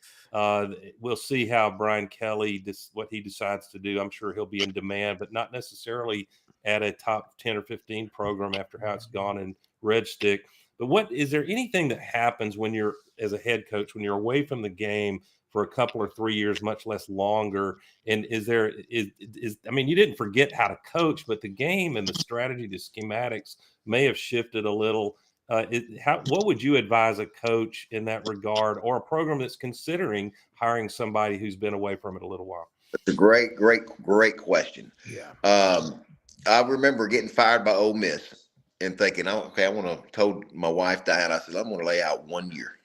Speaker 5: We'll see how Brian Kelly, what he decides to do. I'm sure he'll be in demand, but not necessarily at a top 10 or 15 program after how it's gone in Red Stick. But is there anything that happens when you're, as a head coach, when you're away from the game for a couple or 3 years, much less longer? And you didn't forget how to coach, but the game and the strategy, the schematics may have shifted a little. What would you advise a coach in that regard, or a program that's considering hiring somebody who's been away from it a little while?
Speaker 3: That's a great question.
Speaker 1: Yeah.
Speaker 3: I remember getting fired by Ole Miss and thinking, told my wife Diane, I said, I'm going to lay out 1 year.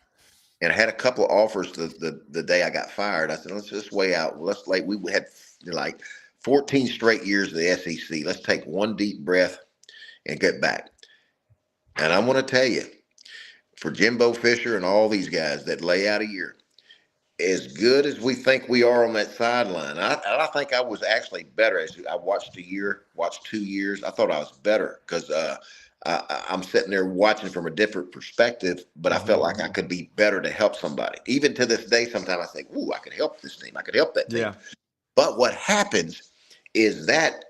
Speaker 3: And I had a couple of offers the day I got fired. I said, let's just weigh out. We had like 14 straight years of the SEC. Let's take one deep breath and get back. And I want to tell you, for Jimbo Fisher and all these guys that lay out a year, as good as we think we are on that sideline, I think I was actually better. As I watched 2 years, I thought I was better because I'm sitting there watching from a different perspective, but I felt like I could be better to help somebody. Even to this day, sometimes I think, I could help this team. I could help that team.
Speaker 4: Yeah.
Speaker 3: But what happens is that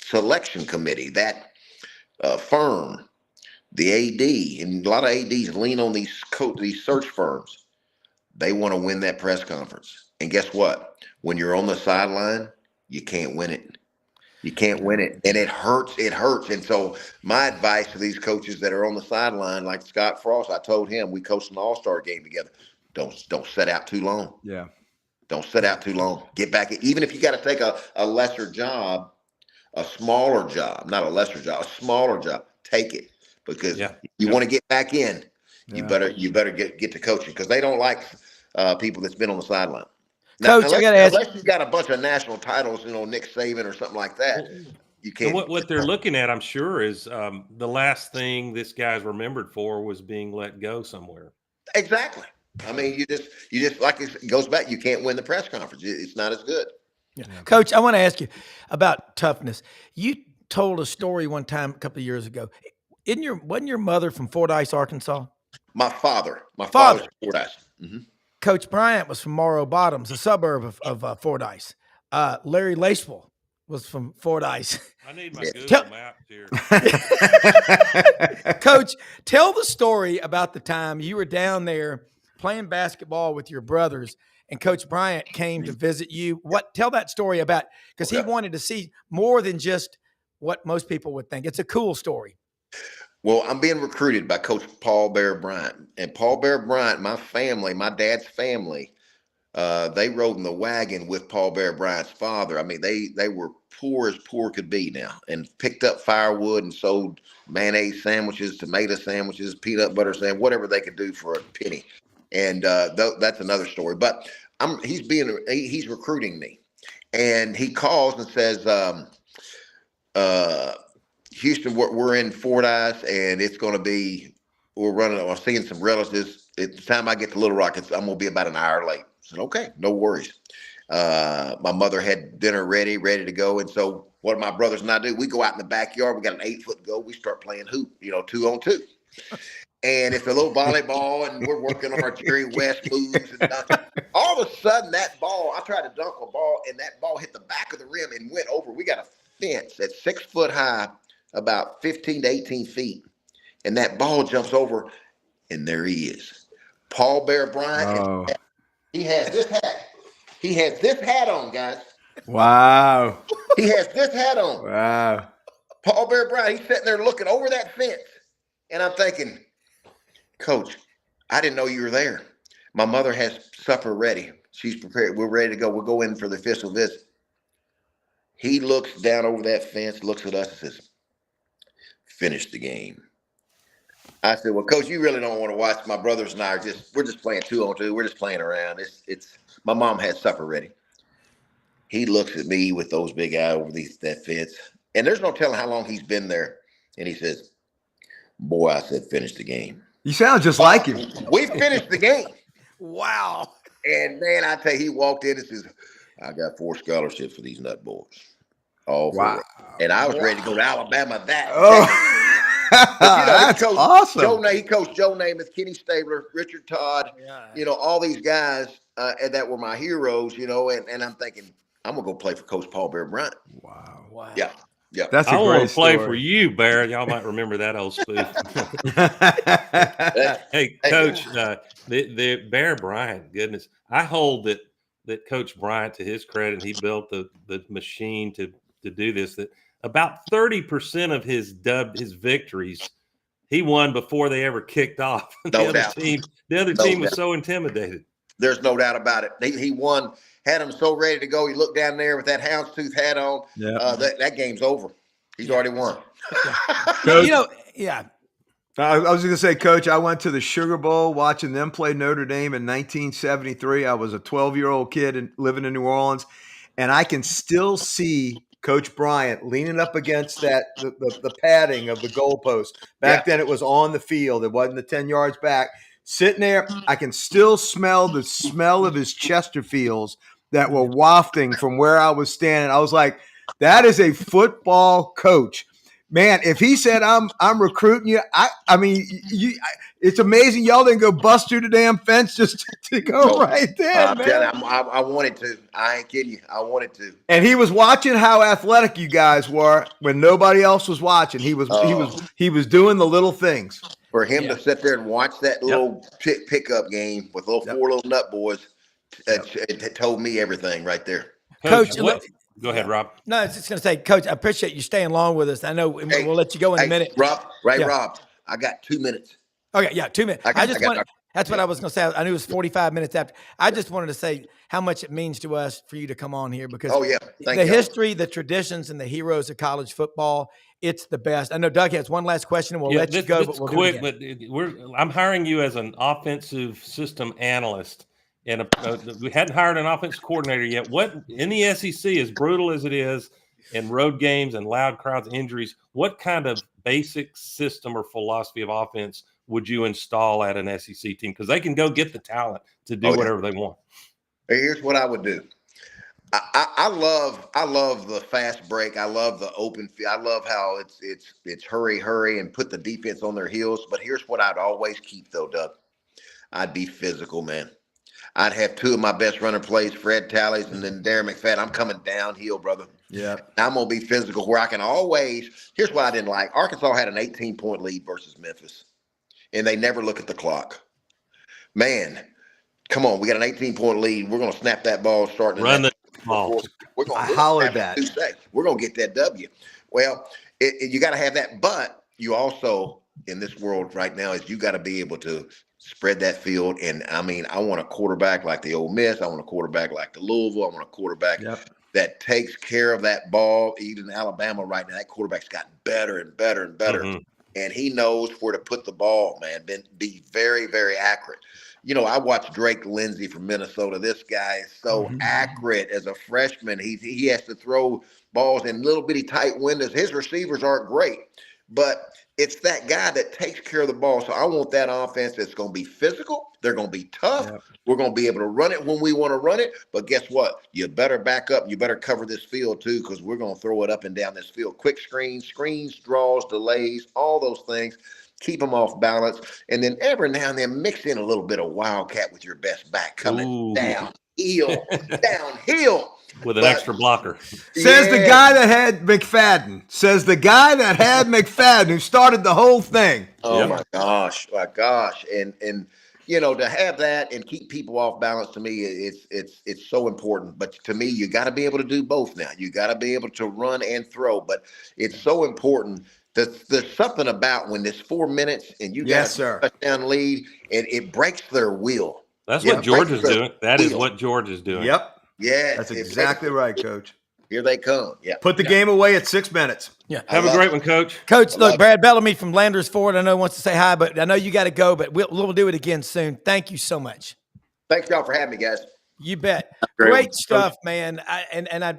Speaker 3: selection committee, that firm, the AD, and a lot of ADs lean on these search firms. They want to win that press conference. And guess what? When you're on the sideline, you can't win it. You can't win it. And it hurts. It hurts. And so my advice to these coaches that are on the sideline, like Scott Frost, I told him, we coached an all-star game together. Don't set out too long.
Speaker 4: Yeah.
Speaker 3: Don't sit out too long. Get back. Even if you got to take a lesser job, a smaller job, not a lesser job, a smaller job, take it, because you want to get back in. You better get to coaching, because they don't like people that's been on the sideline. Now,
Speaker 1: Coach, I got to ask.
Speaker 3: Unless you got a bunch of national titles, Nick Saban or something like that, you can't.
Speaker 5: What they're looking at, I'm sure, is the last thing this guy's remembered for was being let go somewhere.
Speaker 3: Exactly. I mean, you just like it goes back. You can't win the press conference. It's not as good.
Speaker 1: Yeah. Coach, I want to ask you about toughness. You told a story one time a couple of years ago. Wasn't your mother from Fordyce, Arkansas?
Speaker 3: My father was from Fordyce. Mm-hmm.
Speaker 1: Coach Bryant was from Morrow Bottoms, a suburb of Fordyce. Larry Lacewell was from Fordyce.
Speaker 5: I need my Google map here.
Speaker 1: Coach, tell the story about the time you were down there playing basketball with your brothers, and Coach Bryant came to visit you. Tell that story about, because he wanted to see more than just what most people would think. It's a cool story.
Speaker 3: Well, I'm being recruited by Coach Paul Bear Bryant. And Paul Bear Bryant, my family, my dad's family, they rode in the wagon with Paul Bear Bryant's father. I mean, they were poor as poor could be now, and picked up firewood and sold mayonnaise sandwiches, tomato sandwiches, peanut butter sandwiches, whatever they could do for a penny. And that's another story. But he's recruiting me. And he calls and says, Houston, we're in Fordyce, and it's going to be, I'm seeing some relatives. At the time I get to Little Rock, I'm going to be about an hour late. I said, okay, no worries. My mother had dinner ready to go. And so what my brothers and I do, we go out in the backyard. We got an 8-foot goal. We start playing hoop, 2-on-2. And it's a little volleyball, and we're working on our Jerry West moves and dunking. All of a sudden, that ball, I tried to dunk a ball, and that ball hit the back of the rim and went over. We got a fence that's 6 foot high, about 15 to 18 feet. And that ball jumps over, and there he is. Paul Bear Bryant.
Speaker 4: Oh.
Speaker 3: He has this hat. He has this hat on, guys.
Speaker 4: Wow.
Speaker 3: He has this hat on.
Speaker 4: Wow.
Speaker 3: Paul Bear Bryant, he's sitting there looking over that fence. And I'm thinking, Coach, I didn't know you were there. My mother has supper ready. She's prepared. We're ready to go. We'll go in for the official visit. He looks down over that fence, looks at us, and says, finish the game. I said, well, Coach, you really don't want to watch. My brothers and I we're just playing 2-on-2. We're just playing around. It's my mom had supper ready. He looks at me with those big eyes over that fence. And there's no telling how long he's been there. And he says, boy, I said, finish the game.
Speaker 4: You sound just like him.
Speaker 3: We finished the game.
Speaker 1: Wow.
Speaker 3: And man, I tell you, he walked in and says, I got 4 scholarships for these nut boys. All 4. Wow. And I was ready to go to Alabama
Speaker 4: That's
Speaker 3: Coach,
Speaker 4: awesome.
Speaker 3: He coached Joe Namath, Kenny Stabler, Richard Todd, all these guys that were my heroes, and I'm thinking, I'm going to go play for Coach Paul Bear Bryant.
Speaker 1: Wow.
Speaker 3: Yeah. Yeah.
Speaker 4: That's a
Speaker 5: I
Speaker 4: great
Speaker 5: want to play
Speaker 4: story.
Speaker 5: for you, Bear. Y'all might remember that old spoof. Hey, Coach, the Bear Bryant, goodness. I hold that Coach Bryant, to his credit, he built the machine to do this, that about 30% of his victories he won before they ever kicked off. The other team was so intimidated.
Speaker 3: There's no doubt about it. He won, had him so ready to go. He looked down there with that houndstooth hat on. Yeah. That game's over. He's already won.
Speaker 4: Coach,
Speaker 1: yeah.
Speaker 4: I was going to say, Coach, I went to the Sugar Bowl watching them play Notre Dame in 1973. I was a 12-year-old kid living in New Orleans, and I can still see Coach Bryant leaning up against the padding of the goalpost. Back then it was on the field. It wasn't the 10 yards back. Sitting there, I can still smell the smell of his Chesterfields that were wafting from where I was standing. I was like, that is a football coach. Man, if he said I'm recruiting you, I mean, it's amazing y'all didn't go bust through the damn fence just to go right there, man.
Speaker 3: I wanted to. I ain't kidding you. I wanted to.
Speaker 4: And he was watching how athletic you guys were when nobody else was watching. He was doing the little things.
Speaker 3: For him to sit there and watch that little pickup game with four little nut boys, it told me everything right there.
Speaker 5: Coach, go ahead, Rob.
Speaker 1: No, I was just going to say, Coach, I appreciate you staying long with us. I know we'll let you go in a minute.
Speaker 3: Rob, Rob, I got 2 minutes.
Speaker 1: Okay, 2 minutes. That's what I was going to say. I knew it was 45 minutes after. I just wanted to say how much it means to us for you to come on here because the history, the traditions, and the heroes of college football, it's the best. I know Doug has one last question, and we'll let you go. But we'll
Speaker 5: quick, but I'm hiring you as an offensive system analyst. And we hadn't hired an offense coordinator yet. What in the SEC, as brutal as it is, in road games and loud crowds, injuries, what kind of basic system or philosophy of offense would you install at an SEC team? Because they can go get the talent to do whatever they want.
Speaker 3: Here's what I would do. I love the fast break. I love the open field. I love how it's hurry and put the defense on their heels. But here's what I'd always keep though, Doug. I'd be physical, man. I'd have two of my best runner plays, Fred Tallies and then Darren McFadden. I'm coming downhill, brother.
Speaker 4: Yeah.
Speaker 3: I'm going to be physical where I can always – here's what I didn't like. Arkansas had an 18-point lead versus Memphis, and they never look at the clock. Man, come on. We got an 18-point lead. We're going to snap that ball starting.
Speaker 5: Run the ball.
Speaker 4: I hollered that.
Speaker 3: We're going to get that W. Well, you got to have that, but you also, in this world right now, is you got to be able to – spread that field. And I mean, I want a quarterback like the Ole Miss. I want a quarterback like the Louisville. I want a quarterback that takes care of that ball. Even Alabama right now, that quarterback's gotten better and better and better. Mm-hmm. And he knows where to put the ball, man. Be very, very accurate. You know, I watched Drake Lindsey from Minnesota. This guy is so accurate as a freshman. He has to throw balls in little bitty tight windows. His receivers aren't great, but it's that guy that takes care of the ball. So I want that offense that's going to be physical. They're going to be tough. Yep. We're going to be able to run it when we want to run it. But guess what? You better back up. You better cover this field too, because we're going to throw it up and down this field. Quick screens, draws, delays, all those things. Keep them off balance. And then every now and then mix in a little bit of wildcat with your best back coming downhill.
Speaker 5: With an extra blocker.
Speaker 4: Says the guy that had McFadden. Says the guy that had McFadden who started the whole thing.
Speaker 3: Oh, my gosh. And you know, to have that and keep people off balance, to me, it's so important. But to me, you got to be able to do both now. You got to be able to run and throw. But it's so important. There's something about when there's 4 minutes and you got a touchdown lead, and it breaks their will.
Speaker 5: That's what George is doing. That is what George is doing.
Speaker 4: Yep.
Speaker 3: Yeah,
Speaker 4: that's exactly right, Coach.
Speaker 3: Here they come. Yeah.
Speaker 4: Put the game away at 6 minutes.
Speaker 1: Yeah.
Speaker 5: Have a great one, Coach.
Speaker 1: Coach, look, Brad Bellamy from Landers Ford, I know wants to say hi, but I know you got to go, but we'll do it again soon. Thank you so much.
Speaker 3: Thanks, y'all, for having me, guys.
Speaker 1: You bet. Great stuff, Coach. Man. I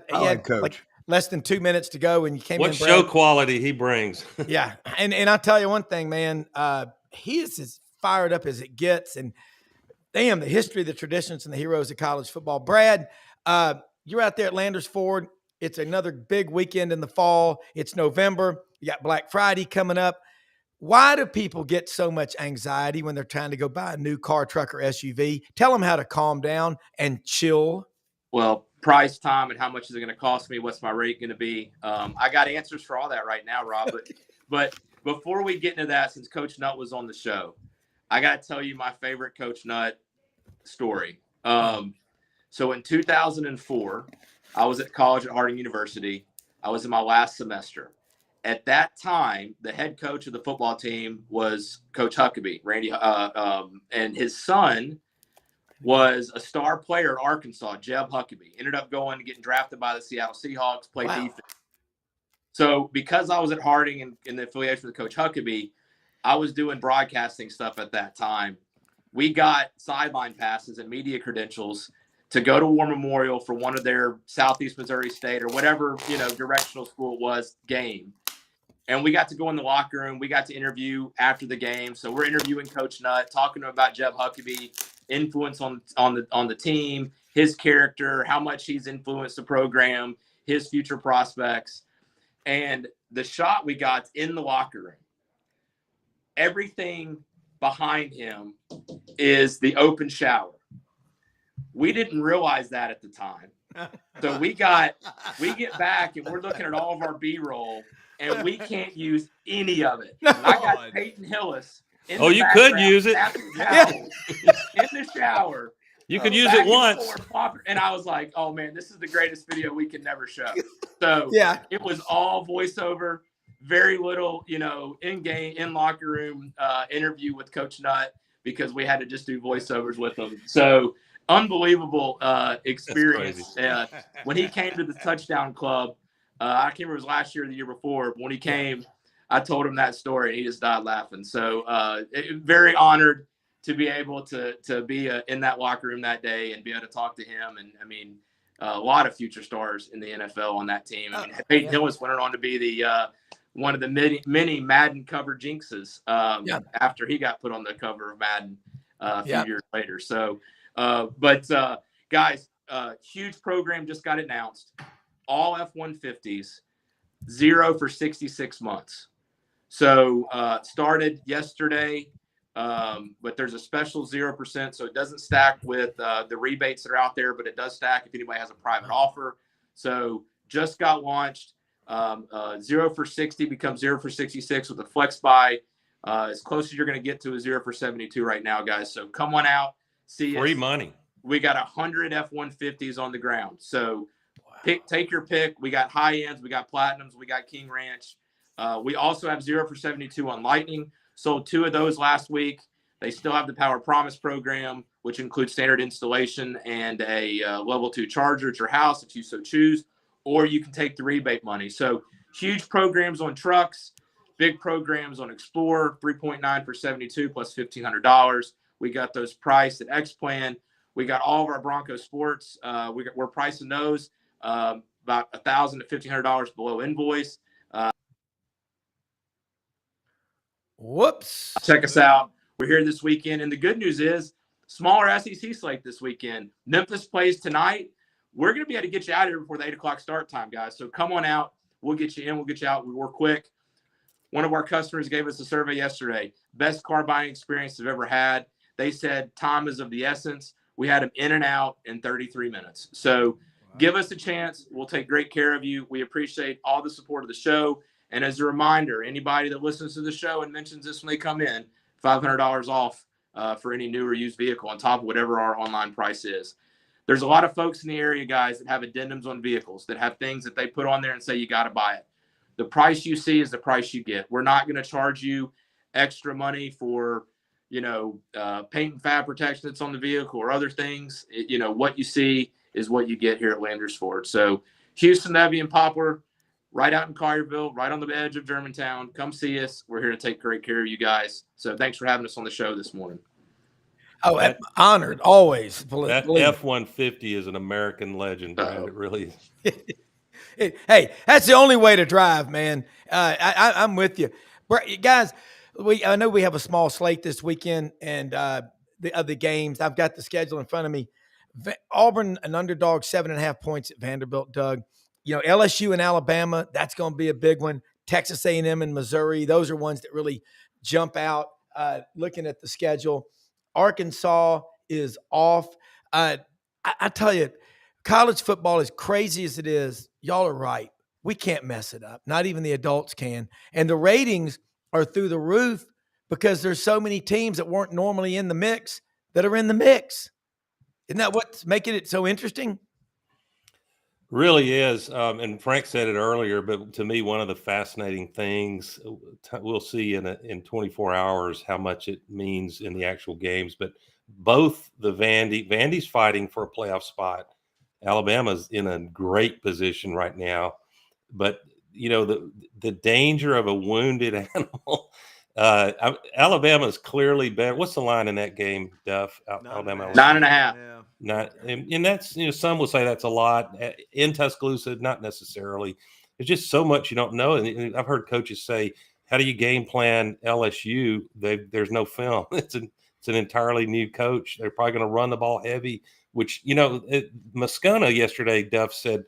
Speaker 1: had
Speaker 4: Coach.
Speaker 1: Like less than 2 minutes to go, and you came in.
Speaker 5: What show quality he brings.
Speaker 1: Yeah. And I'll tell you one thing, man. He is as fired up as it gets, and damn, the history, the traditions, and the heroes of college football. Brad, you're out there at Landers Ford. It's another big weekend in the fall. It's November. You got Black Friday coming up. Why do people get so much anxiety when they're trying to go buy a new car, truck, or SUV? Tell them how to calm down and chill.
Speaker 6: Well, price, time, and how much is it going to cost me? What's my rate going to be? I got answers for all that right now, Rob. But before we get into that, since Coach Nutt was on the show, I got to tell you my favorite Coach Nutt story. So in 2004, I was at college at Harding University. I was in my last semester. At that time, the head coach of the football team was Coach Huckabee, Randy, and his son was a star player at Arkansas, Jeb Huckabee. Ended up getting drafted by the Seattle Seahawks, played defense. So because I was at Harding and in the affiliation with Coach Huckabee, I was doing broadcasting stuff at that time. We got sideline passes and media credentials to go to War Memorial for one of their Southeast Missouri State or whatever, directional school it was game. And we got to go in the locker room. We got to interview after the game. So we're interviewing Coach Nutt, talking to him about Jeb Huckabee, influence on the team, his character, how much he's influenced the program, his future prospects. And the shot we got in the locker room, everything behind him is the open shower. We didn't realize that at the time. So we get back and we're looking at all of our B-roll and we can't use any of it. And I got Peyton Hillis in the
Speaker 5: you could use it
Speaker 6: in the shower.
Speaker 5: You could use it once.
Speaker 6: And I was like, oh man, this is the greatest video we can never show. So it was all voiceover, very little, in-game, in locker room interview with Coach Nutt because we had to just do voiceovers with him. So unbelievable experience. When he came to the Touchdown Club, I can't remember if it was last year or the year before. When he came, I told him that story and he just died laughing. So very honored to be able to be in that locker room that day and be able to talk to him. And I mean, a lot of future stars in the NFL on that team. I mean, Peyton Hillis went on to be the one of the many Madden cover jinxes after he got put on the cover of Madden a few years later. So, guys, huge program just got announced. All F-150s, 0 for 66 months. So started yesterday. But there's a special 0%, so it doesn't stack with the rebates that are out there, but it does stack if anybody has a private offer. So just got launched. 0 for 60 becomes 0 for 66 with a flex buy. As close as you're going to get to a 0 for 72 right now, guys. So come on out, see
Speaker 5: free
Speaker 6: us.
Speaker 5: Money.
Speaker 6: We got 100 F-150s on the ground. So take your pick. We got high ends, we got platinums, we got King Ranch. We also have 0 for 72 on Lightning. Sold 2 of those last week. They still have the Power Promise program, which includes standard installation and a level 2 charger at your house if you so choose, or you can take the rebate money. So huge programs on trucks, big programs on Explorer, 3.9 for 72 plus $1,500. We got those priced at X Plan. We got all of our Bronco Sports. We're pricing those about $1,000 to $1,500 below invoice.
Speaker 1: Whoops.
Speaker 6: Check us out. We're here this weekend. And the good news is smaller SEC slate this weekend. Memphis plays tonight. We're going to be able to get you out of here before the 8 o'clock start time, guys. So come on out. We'll get you in. We'll get you out. We're quick. One of our customers gave us a survey yesterday. Best car buying experience they've ever had. They said time is of the essence. We had them in and out in 33 minutes. So give us a chance. We'll take great care of you. We appreciate all the support of the show. And as a reminder, anybody that listens to the show and mentions this when they come in, $500 off for any new or used vehicle on top of whatever our online price is. There's a lot of folks in the area, guys, that have addendums on vehicles, that have things that they put on there and say you got to buy it. The price you see is the price you get. We're not going to charge you extra money for, paint and fab protection that's on the vehicle or other things. What you see is what you get here at Landers Ford. So Houston, Nevy, and Poplar, right out in Collierville, right on the edge of Germantown. Come see us. We're here to take great care of you guys. So thanks for having us on the show this morning.
Speaker 1: Oh, honored, always.
Speaker 5: That F-150 is an American legend, Brad. It really is.
Speaker 1: Hey, that's the only way to drive, man. I'm with you. Guys, I know we have a small slate this weekend and the other games. I've got the schedule in front of me. Auburn, an underdog, 7.5 points at Vanderbilt, Doug. LSU and Alabama, that's going to be a big one. Texas A&M and Missouri, those are ones that really jump out looking at the schedule. Arkansas is off. I tell you, college football, as crazy as it is, y'all are right. We can't mess it up. Not even the adults can. And the ratings are through the roof because there's so many teams that weren't normally in the mix that are in the mix. Isn't that what's making it so interesting?
Speaker 5: Really is. And Frank said it earlier, but to me, one of the fascinating things we'll see in 24 hours how much it means in the actual games. But both the Vandy's fighting for a playoff spot. Alabama's in a great position right now. But, the danger of a wounded animal. Alabama's clearly better. What's the line in that game, Duff? Alabama
Speaker 6: 9.5.
Speaker 5: And that's, some will say that's a lot. In Tuscaloosa, not necessarily. There's just so much you don't know. And I've heard coaches say, how do you game plan LSU? There's no film. It's an entirely new coach. They're probably going to run the ball heavy, which, Moscona yesterday, Duff said,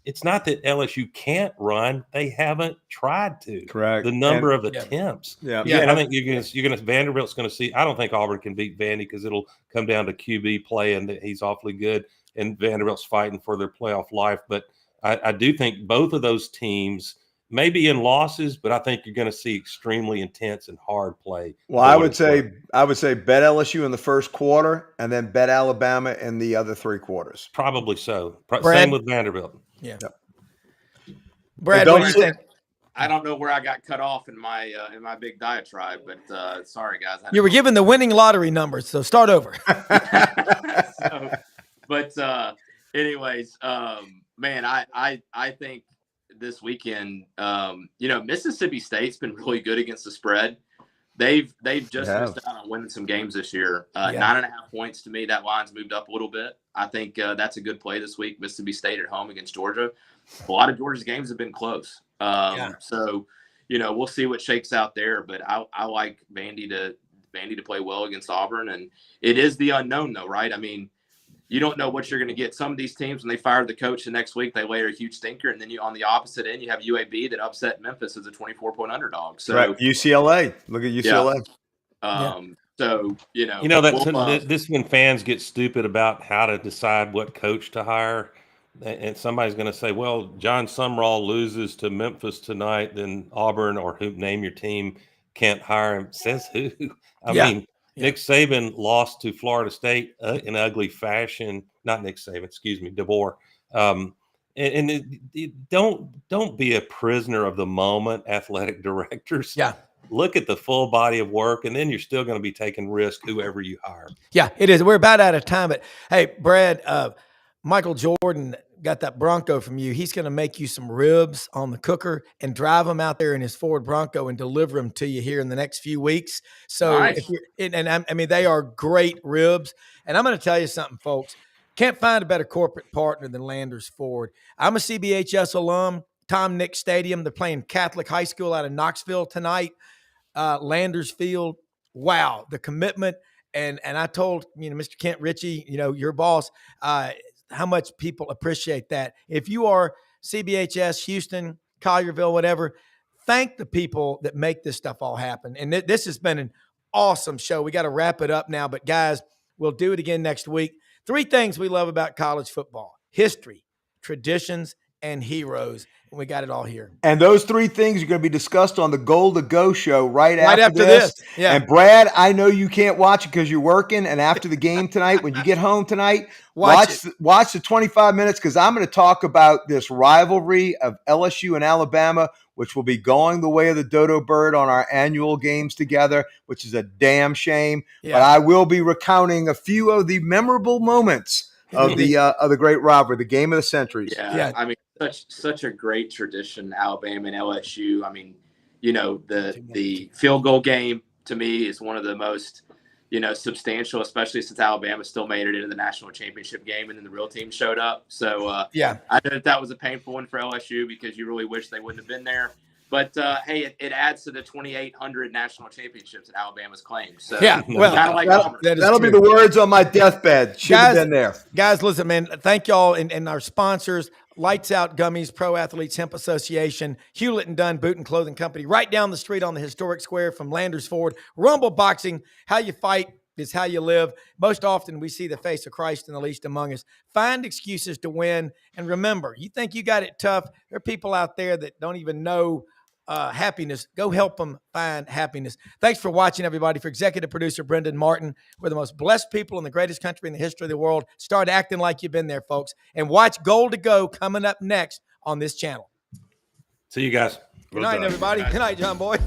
Speaker 5: it's not that LSU can't run; they haven't tried to.
Speaker 4: Correct.
Speaker 5: The number of attempts.
Speaker 4: Yeah.
Speaker 5: I think you're gonna Vanderbilt's gonna see. I don't think Auburn can beat Vandy because it'll come down to QB play, and he's awfully good, and Vanderbilt's fighting for their playoff life. But I do think both of those teams, maybe in losses, but I think you're going to see extremely intense and hard play.
Speaker 4: Well, I would say bet LSU in the first quarter and then bet Alabama in the other 3 quarters.
Speaker 5: Probably so.
Speaker 1: Brad?
Speaker 5: Same with Vanderbilt.
Speaker 1: Yeah.
Speaker 4: Yep.
Speaker 1: Brad, what do you think?
Speaker 6: I don't know where I got cut off in my big diatribe, but sorry guys.
Speaker 1: You were given the winning lottery numbers, so start over.
Speaker 6: Anyways, man, I think this weekend, Mississippi State's been really good against the spread. They've just missed out on winning some games this year. 9.5 points to me. That line's moved up a little bit. I think that's a good play this week. Mississippi State at home against Georgia. A lot of Georgia's games have been close. So, we'll see what shakes out there. But I like Vandy to play well against Auburn, and it is the unknown though, right? I mean, you don't know what you're going to get. Some of these teams, when they fire the coach the next week, they layer a huge stinker, and then on the opposite end, you have UAB that upset Memphis as a 24-point underdog. So
Speaker 4: right. UCLA, look at UCLA.
Speaker 6: So
Speaker 5: this when fans get stupid about how to decide what coach to hire, and somebody's going to say, "Well, John Sumrall loses to Memphis tonight, then Auburn or name your team can't hire him." Says who? I mean. Nick Saban lost to Florida State in ugly fashion. Not Nick Saban, excuse me, DeBoer. Don't be a prisoner of the moment, athletic directors.
Speaker 1: Yeah.
Speaker 5: Look at the full body of work, and then you're still going to be taking risk whoever you hire.
Speaker 1: Yeah, it is. We're about out of time, but hey, Brad, Michael Jordan got that Bronco from you. He's going to make you some ribs on the cooker and drive them out there in his Ford Bronco and deliver them to you here in the next few weeks. So,
Speaker 6: nice.
Speaker 1: They are great ribs. And I'm going to tell you something, folks. Can't find a better corporate partner than Landers Ford. I'm a CBHS alum. Tom Nick Stadium. They're playing Catholic High School out of Knoxville tonight. Landers Field. Wow, the commitment. And I told Mr. Kent Ritchie, your boss, how much people appreciate that. If you are CBHS, Houston, Collierville, whatever, thank the people that make this stuff all happen. And this has been an awesome show. We got to wrap it up now, but guys, we'll do it again next week. 3 things we love about college football: history, traditions, and heroes. And we got it all here.
Speaker 4: And those 3 things are going to be discussed on the Goal to Go show right after this.
Speaker 1: Yeah.
Speaker 4: And Brad, I know you can't watch it because you're working. And after the game tonight, when you get home tonight, watch the 25 minutes, because I'm going to talk about this rivalry of LSU and Alabama, which will be going the way of the dodo bird on our annual games together, which is a damn shame. Yeah. But I will be recounting a few of the memorable moments of the great rivalry, the game of the centuries.
Speaker 6: Yeah. I mean, such a great tradition, Alabama and LSU. I mean, the field goal game to me is one of the most, substantial, especially since Alabama still made it into the national championship game and then the real team showed up. So I know that was a painful one for LSU because you really wish they wouldn't have been there. But hey, it adds to the 2,800 national championships that Alabama's claimed. So
Speaker 4: that'll be the words on my deathbed. Should have been there.
Speaker 1: Guys, listen, man. Thank y'all and our sponsors: Lights Out Gummies, Pro Athletes Hemp Association, Hewlett and Dunn Boot and Clothing Company, right down the street on the historic square from Landers Ford. Rumble Boxing. How you fight is how you live. Most often we see the face of Christ in the least among us. Find excuses to win, and remember, you think you got it tough. There are people out there that don't even know happiness. Go help them find happiness. Thanks for watching, everybody. For executive producer Brendan Martin, we're the most blessed people in the greatest country in the history of the world. Start acting like you've been there, folks, and watch Goal to Go coming up next on this channel.
Speaker 5: See you guys.
Speaker 1: Good night, everybody. Good night, John Boy.